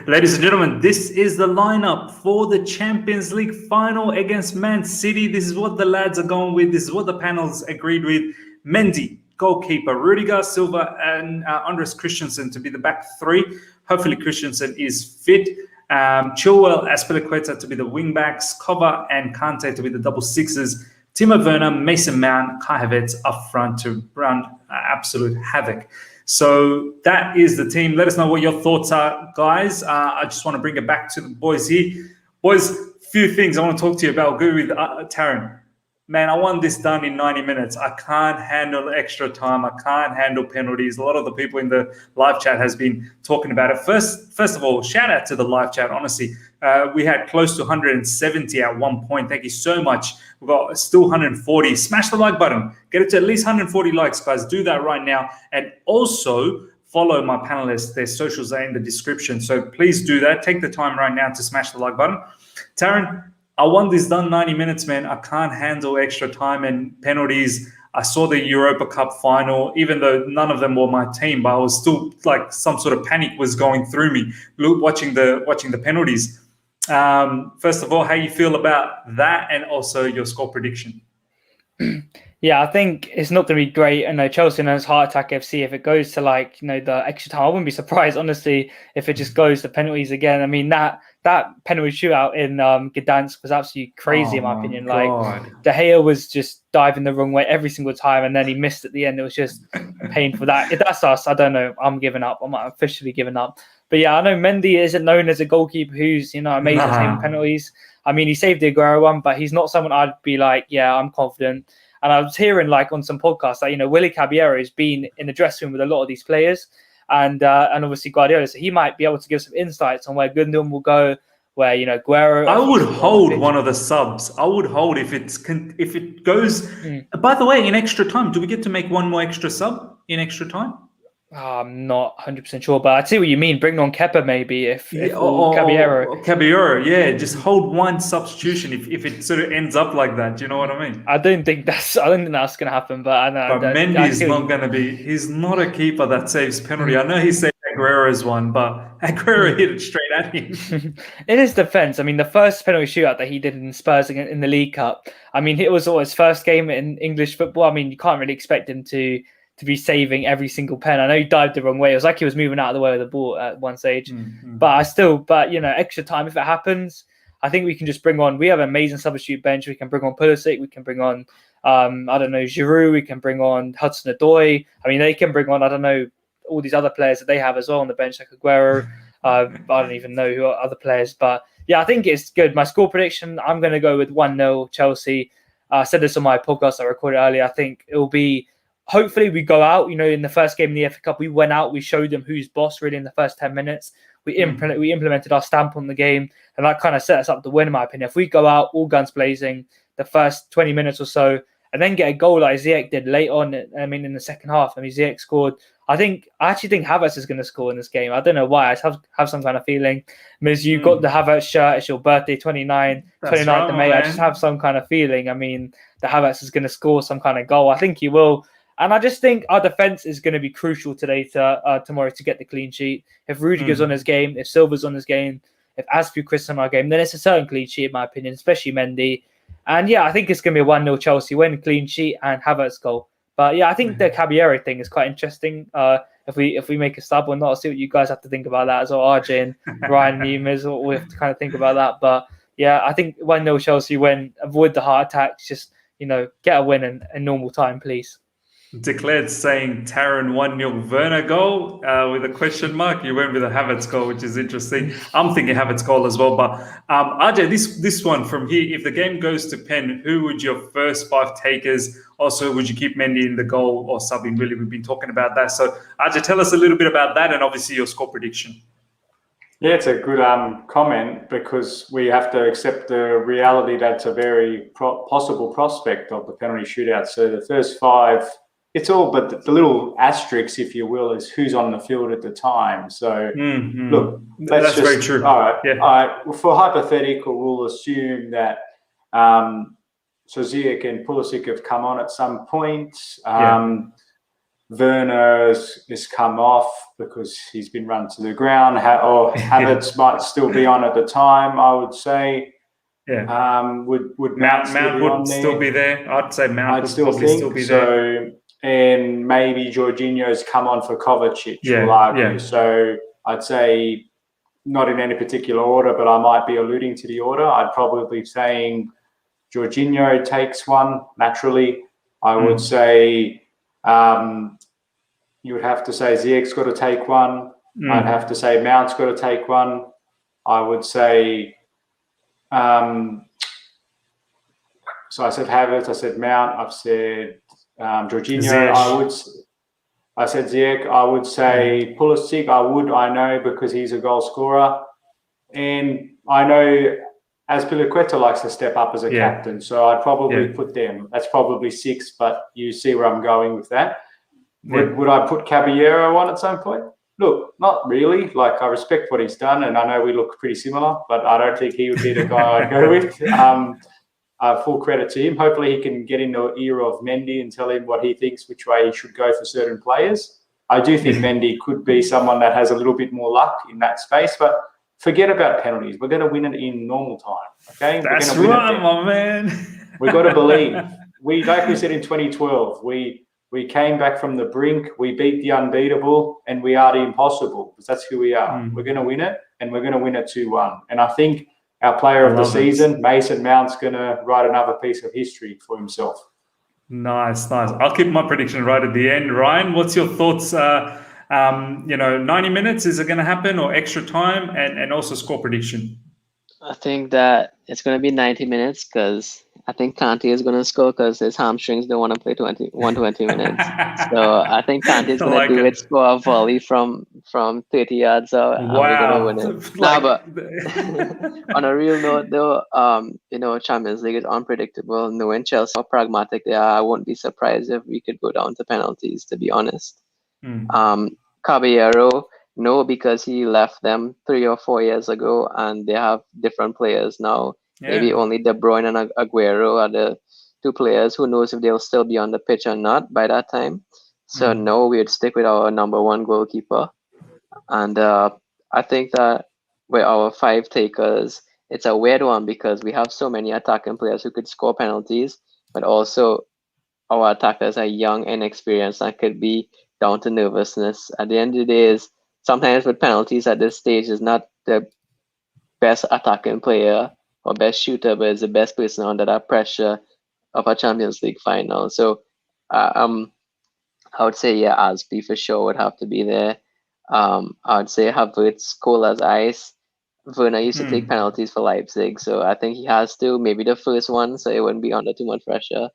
Ladies and gentlemen, this is the lineup for the Champions League final against Man City. This is what the lads are going with. This is what the panels agreed with. Mendy, goalkeeper, Rudiger, Silva, and Andres Christensen to be the back three. Hopefully Christensen is fit. Chilwell, Azpilicueta to be the wing backs. Kova and Kante to be the double sixes. Timo Werner, Mason Mount, Kai Havertz up front to run absolute havoc. So that is the team. Let us know what your thoughts are, guys. I just want to bring it back to the boys here. Boys, few things I want to talk to you about. I'll go with Taryn. Man, I want this done in 90 minutes. I can't handle extra time. I can't handle penalties. A lot of the people in the live chat has been talking about it. First of all, shout out to the live chat. Honestly, we had close to 170 at one point. Thank you so much. We've got still 140. Smash the like button. Get it to at least 140 likes, guys. Do that right now. And also follow my panelists. Their socials are in the description. So please do that. Take the time right now to smash the like button. Taryn, I want this done 90 minutes, man. I can't handle extra time and penalties. I saw the Europa Cup final, even though none of them were my team, but I was still like some sort of panic was going through me watching the penalties. First of all, how you feel about that and also your score prediction? Yeah, I think it's not going to be great. I know Chelsea knows Heart Attack FC. If it goes to like the extra time, I wouldn't be surprised honestly if it just goes to penalties again. I mean that penalty shootout in Gdansk was absolutely crazy Oh in my my opinion. God. Like De Gea was just diving the wrong way every single time, and then he missed at the end. It was just painful. That if that's us, I don't know. I'm giving up. I'm officially giving up. But yeah, I know Mendy isn't known as a goalkeeper who's amazing at saving penalties. I mean, he saved the Aguero one, but he's not someone I'd be like, yeah, I'm confident. And I was hearing like on some podcasts that Willy Caballero has been in the dressing room with a lot of these players, and obviously Guardiola, so he might be able to give some insights on where Gundogan will go, where Aguero. I would hold one of the subs. I would hold if it goes. By the way, in extra time, do we get to make one more extra sub in extra time? I'm not 100% sure, but I see what you mean. Bring on Kepa maybe if Caballero. Caballero, yeah. Just hold one substitution if it sort of ends up like that. Do you know what I mean? I don't think that's going to happen. But I know. But Mendy is not going to be. He's not a keeper that saves penalty. I know he saved Aguero's one, but Aguero hit it straight at him. In his defense, I mean, the first penalty shootout that he did in Spurs in the League Cup, I mean, it was his first game in English football. I mean, you can't really expect him to be saving every single pen. I know he dived the wrong way. It was like he was moving out of the way of the ball at one stage. But extra time, if it happens, I think we can just bring on, we have an amazing substitute bench. We can bring on Pulisic. We can bring on, Giroud. We can bring on Hudson-Odoi. I mean, they can bring on, all these other players that they have as well on the bench, like Aguero. I don't even know who are other players. But yeah, I think it's good. My score prediction, I'm going to go with 1-0 Chelsea. I said this on my podcast I recorded earlier. I think it will be, hopefully we go out, in the first game in the FA Cup, we went out, we showed them who's boss really in the first 10 minutes. We implemented our stamp on the game, and that kind of set us up to win, in my opinion. If we go out all guns blazing the first 20 minutes or so, and then get a goal like Ziyech did late on, in the second half. I mean, Ziyech scored. I actually think Havertz is going to score in this game. I don't know why. I just have some kind of feeling. I mean, you've got the Havertz shirt. It's your birthday, 29th of May. I just have some kind of feeling. I mean, the Havertz is going to score some kind of goal. I think he will. And I just think our defense is going to be crucial tomorrow to get the clean sheet. If Rudiger's on his game, if Silva's on his game, if Azpilicueta's on our game, then it's a certain clean sheet, in my opinion, especially Mendy. And yeah, I think it's going to be a 1-0 Chelsea win, clean sheet, and Havertz goal. But yeah, I think the Caballero thing is quite interesting. If we make a sub or not, I'll see what you guys have to think about that as well. RJ and Ryan Memes, we have to kind of think about that. But yeah, I think 1-0 Chelsea win, avoid the heart attacks, just get a win in normal time, please. Declared saying Taron 1-0 Werner goal with a question mark. You went with a Havertz goal, which is interesting. I'm thinking Havertz goal as well. But RJ, this one from here, if the game goes to pen, who would your first 5 takers? Also, would you keep Mendy in the goal or subbing? Really, we've been talking about that. So RJ, tell us a little bit about that and obviously your score prediction. Yeah, it's a good comment because we have to accept the reality that's a very possible prospect of the penalty shootout. So the first 5... it's all, but the little asterisks, if you will, is who's on the field at the time. So, look, that's very true. All right. Yeah. All right. Well, for hypothetical, we'll assume that so Ziyech and Pulisic have come on at some point. Werner has come off because he's been run to the ground, or Havertz might still be on at the time, I would say. Yeah. Would Mount would still be there? I'd say Mount would probably still be there. And maybe Jorginho's come on for Kovacic, we'll argue. Yeah. So I'd say not in any particular order, but I might be alluding to the order. I'd probably be saying Jorginho takes one, naturally. I would say you would have to say Ziyech's got to take one. I'd have to say Mount's got to take one. I would say... so I said Havertz, I said Mount, I've said Jorginho, I said Ziyech, I would say Pulisic, I know because he's a goal scorer. And I know Azpilicueta likes to step up as a captain, so I'd probably put them. That's probably 6, but you see where I'm going with that. Would I put Caballero on at some point? Look, not really. Like, I respect what he's done, and I know we look pretty similar, but I don't think he would be the guy I'd go with. Full credit to him. Hopefully he can get in the ear of Mendy and tell him what he thinks, which way he should go for certain players. I do think Mendy could be someone that has a little bit more luck in that space, but forget about penalties. We're going to win it in normal time, okay? That's right, my man. We've got to believe. we like we said in 2012, we came back from the brink, we beat the unbeatable, and we are the impossible, because that's who we are. We're going to win it, and we're going to win it 2-1. And I think our player of the season, Mason Mount's going to write another piece of history for himself. Nice. I'll keep my prediction right at the end. Ryan, what's your thoughts? 90 minutes, is it going to happen, or extra time, and also score prediction? I think that it's going to be 90 minutes because I think Kante is going to score because his hamstrings don't want to play 120 minutes. So I think Kante is going to do it, score a volley from 30 yards out, and we're going to win it. But on a real note, though, Champions League is unpredictable. Knowing Chelsea how pragmatic they are, I won't be surprised if we could go down to penalties, to be honest. Caballero, no, because he left them 3 or 4 years ago, and they have different players now. Yeah. Maybe only De Bruyne and Aguero are the two players. Who knows if they'll still be on the pitch or not by that time. So no, we'd stick with our number one goalkeeper. And I think that with our 5 takers, it's a weird one because we have so many attacking players who could score penalties, but also our attackers are young and inexperienced and could be down to nervousness. At the end of the day, is sometimes with penalties at this stage is not the best attacking player or best shooter, but is the best person under that pressure of a Champions League final. So I would say, Aspi for sure would have to be there. I would say Havertz, cold as ice. Werner used to take penalties for Leipzig, so I think he has to. Maybe the first one, so it wouldn't be under too much pressure.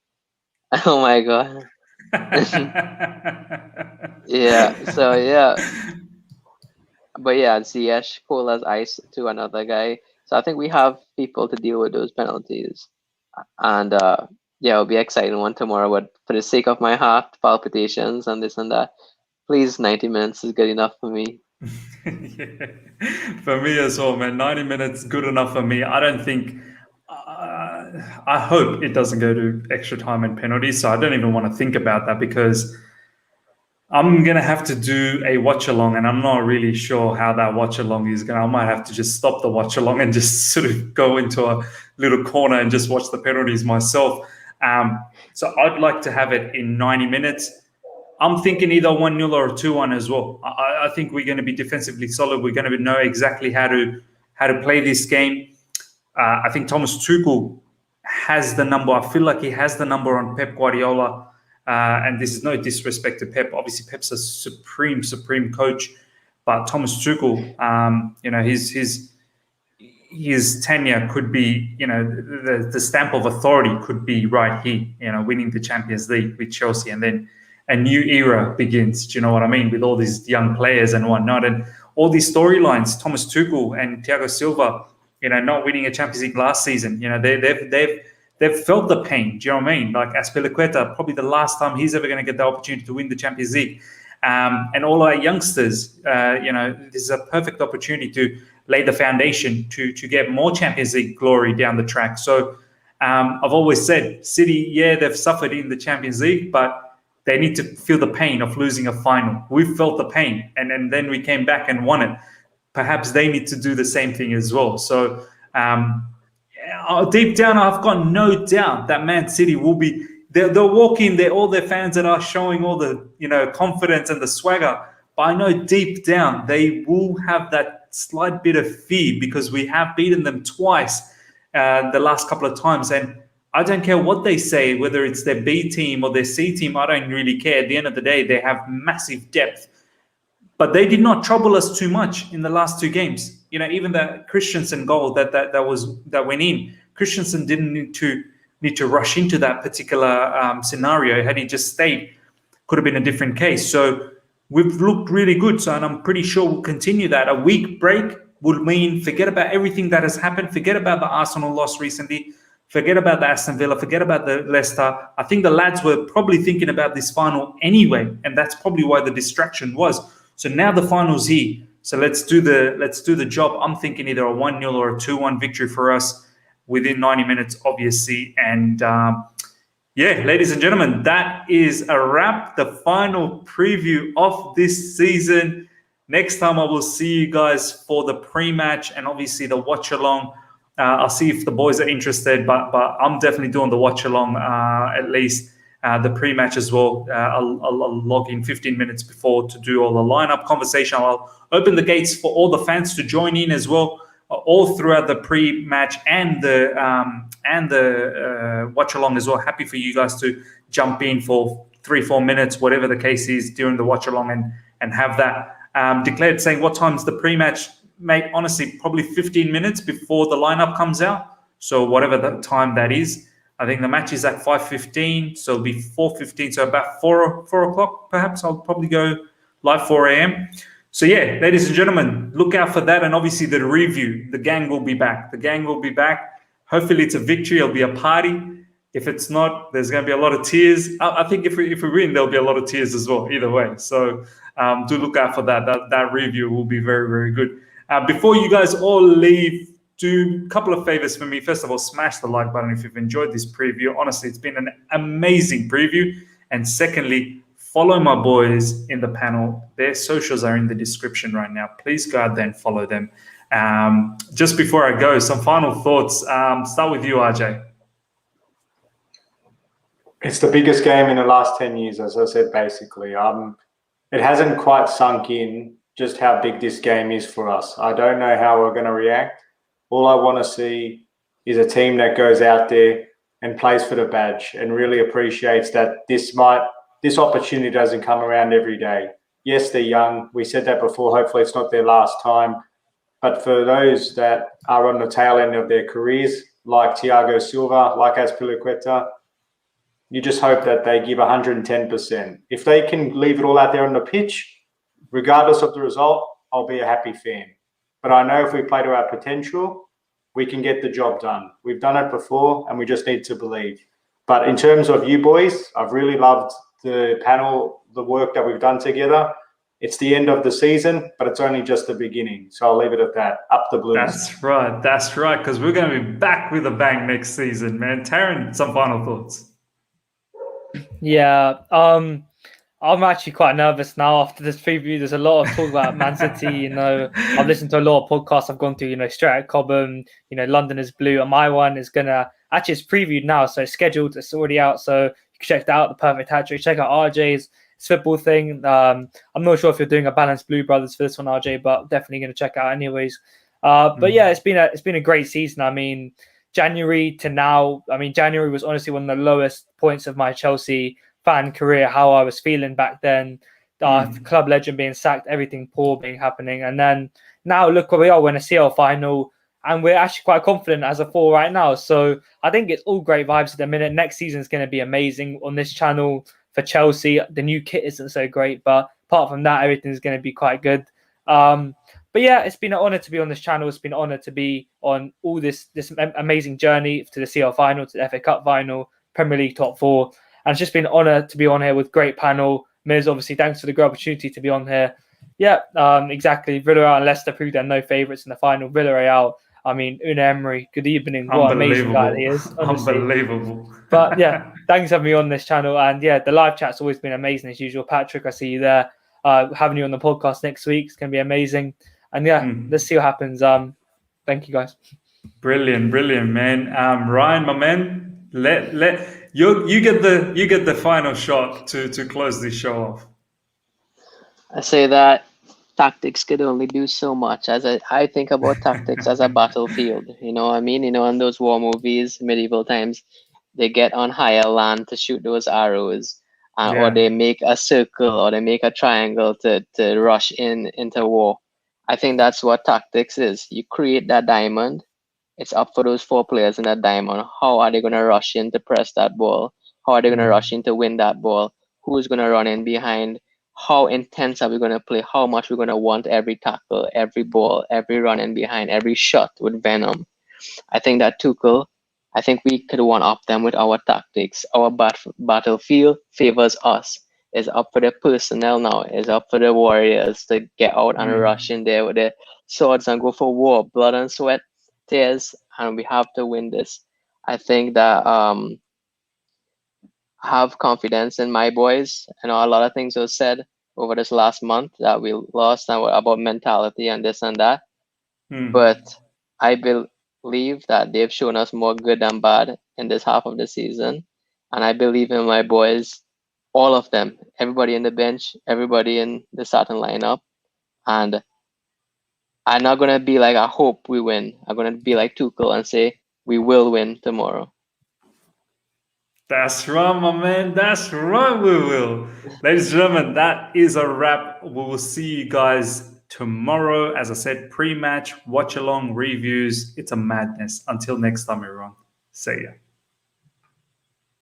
Oh my God. But Ziyech, cold as ice to another guy. So I think we have people to deal with those penalties. And it'll be exciting one tomorrow. But for the sake of my heart, palpitations and this and that, please, 90 minutes is good enough for me. For me as well, man. 90 minutes, good enough for me. I don't think... I hope it doesn't go to extra time and penalties. So I don't even want to think about that because I'm going to have to do a watch along, and I'm not really sure how that watch along is going to. I might have to just stop the watch along and just sort of go into a little corner and just watch the penalties myself. So I'd like to have it in 90 minutes. I'm thinking either 1-0 or 2-1 as well. I think we're going to be defensively solid. We're going to know exactly how to play this game. I think Thomas Tuchel has the number. I feel like he has the number on Pep Guardiola. And this is no disrespect to Pep. Obviously, Pep's a supreme coach. But Thomas Tuchel, his tenure could be, the stamp of authority could be right here, winning the Champions League with Chelsea. And then a new era begins. Do you know what I mean? With all these young players and whatnot. And all these storylines, Thomas Tuchel and Thiago Silva, not winning a Champions League last season. They've felt the pain. Do you know what I mean? Like Azpilicueta, probably the last time he's ever going to get the opportunity to win the Champions League. And all our youngsters, this is a perfect opportunity to lay the foundation to get more Champions League glory down the track. So I've always said, City, they've suffered in the Champions League, but they need to feel the pain of losing a final. We've felt the pain, and then we came back and won it. Perhaps they need to do the same thing as well. So deep down, I've got no doubt that Man City will be. They'll walk in there, all their fans that are showing all the confidence and the swagger. But I know deep down they will have that slight bit of fear because we have beaten them twice the last couple of times. And I don't care what they say, whether it's their B team or their C team. I don't really care. At the end of the day, they have massive depth. But they did not trouble us too much in the last 2 games. Even that Christensen goal that went in, Christensen didn't need to rush into that particular scenario. Had he just stayed, could have been a different case. So we've looked really good. So, and I'm pretty sure we'll continue that. A week break would mean forget about everything that has happened. Forget about the Arsenal loss recently. Forget about the Aston Villa. Forget about the Leicester. I think the lads were probably thinking about this final anyway, and that's probably why the distraction was. So now the final's here. So let's do the job. I'm thinking either a 1-0 or a 2-1 victory for us within 90 minutes, obviously. And ladies and gentlemen, that is a wrap. The final preview of this season. Next time I will see you guys for the pre-match and obviously the watch along I'll see if the boys are interested, but I'm definitely doing the watch along at least. The pre-match as well. I'll log in 15 minutes before to do all the lineup conversation. I'll open the gates for all the fans to join in as well, all throughout the pre-match and the watch along as well. Happy for you guys to jump in for 3-4 minutes, whatever the case is, during the watch along and have that declared. Saying what time's the pre-match, mate? Honestly, probably 15 minutes before the lineup comes out. So whatever the time that is. I think the match is at 5:15, so it'll be 4:15, so about 4 o'clock perhaps. I'll probably go live 4 a.m. So yeah, ladies and gentlemen, look out for that. And obviously the review, the gang will be back. The gang will be back. Hopefully it's a victory. It'll be a party. If it's not, there's going to be a lot of tears. I think if we win, there'll be a lot of tears as well, either way. So do look out for that. That review will be very, very good. Before you guys all leave, do a couple of favors for me. First of all, smash the like button if you've enjoyed this preview. Honestly, it's been an amazing preview. And secondly, follow my boys in the panel. Their socials are in the description right now. Please go out there and follow them. Just before I go, some final thoughts. Start with you, RJ. It's the biggest game in the last 10 years, as I said, basically. It hasn't quite sunk in just how big this game is for us. I don't know how we're going to react. All I want to see is a team that goes out there and plays for the badge and really appreciates that this opportunity doesn't come around every day. Yes, they're young. We said that before. Hopefully it's not their last time. But for those that are on the tail end of their careers, like Thiago Silva, like Azpilicueta, you just hope that they give 110%. If they can leave it all out there on the pitch, regardless of the result, I'll be a happy fan. But I know if we play to our potential, we can get the job done. We've done it before, and we just need to believe. But in terms of you boys, I've really loved the panel, the work that we've done together. It's the end of the season, but it's only just the beginning. So I'll leave it at that. Up the Blues. That's right, because we're going to be back with a bang next season, man. Taryn, some final thoughts. Yeah, I'm actually quite nervous now after this preview. There's a lot of talk about Man City. I've listened to a lot of podcasts. I've gone through, Straight at Cobham, London is Blue. And my one is it's previewed now. So it's scheduled. It's already out. So you can check that out, the perfect hat trick. Check out RJ's football thing. I'm not sure if you're doing a balanced Blue Brothers for this one, RJ, but definitely going to check out anyways. But yeah, it's been a great season. I mean, January to now, January was honestly one of the lowest points of my Chelsea fan career, how I was feeling back then, club legend being sacked, everything poor being happening. And then now look where we are, we're in a CL final and we're actually quite confident as a 4 right now. So I think it's all great vibes at the minute. Next season is going to be amazing on this channel for Chelsea. The new kit isn't so great, but apart from that, everything's going to be quite good. But yeah, it's been an honor to be on this channel. It's been an honor to be on all this amazing journey to the CL final, to the FA Cup final, Premier League top 4. And it's just been an honor to be on here with great panel. Miz, obviously, thanks for the great opportunity to be on here. Yeah, exactly. Villarreal and Leicester proved they're no favourites in the final. Villarreal, Unai Emery, good evening. What an amazing guy he is. Honestly. Unbelievable. But yeah, thanks for having me on this channel. And yeah, the live chat's always been amazing as usual. Patrick, I see you there. Having you on the podcast next week is going to be amazing. And yeah, let's see what happens. Thank you, guys. Brilliant, man. Ryan, my man, you get the final shot to close this show off. I say that tactics could only do so much. As I think about tactics as a battlefield. You know what I mean? In those war movies, medieval times, they get on higher land to shoot those arrows, or they make a circle or they make a triangle to rush into war. I think that's what tactics is. You create that diamond. It's up for those 4 players in that diamond. How are they going to rush in to press that ball? How are they going to rush in to win that ball? Who's going to run in behind? How intense are we going to play? How much we're going to want every tackle, every ball, every run in behind, every shot with venom. I think that Tuchel, I think we could one-up them with our tactics. Our battlefield favors us. It's up for the personnel now. It's up for the warriors to get out and rush in there with their swords and go for war, blood and sweat, tears, and we have to win this. I think that have confidence in my boys. A lot of things were said over this last month that we lost and about mentality and this and that. But I believe that they've shown us more good than bad in this half of the season. And I believe in my boys, all of them, everybody in the bench, everybody in the starting lineup. And I'm not going to be like, I hope we win. I'm going to be like Tuchel and say, we will win tomorrow. That's right, my man. That's right, we will. Ladies and gentlemen, that is a wrap. We will see you guys tomorrow. As I said, pre-match, watch-along, reviews. It's a madness. Until next time, everyone. See ya.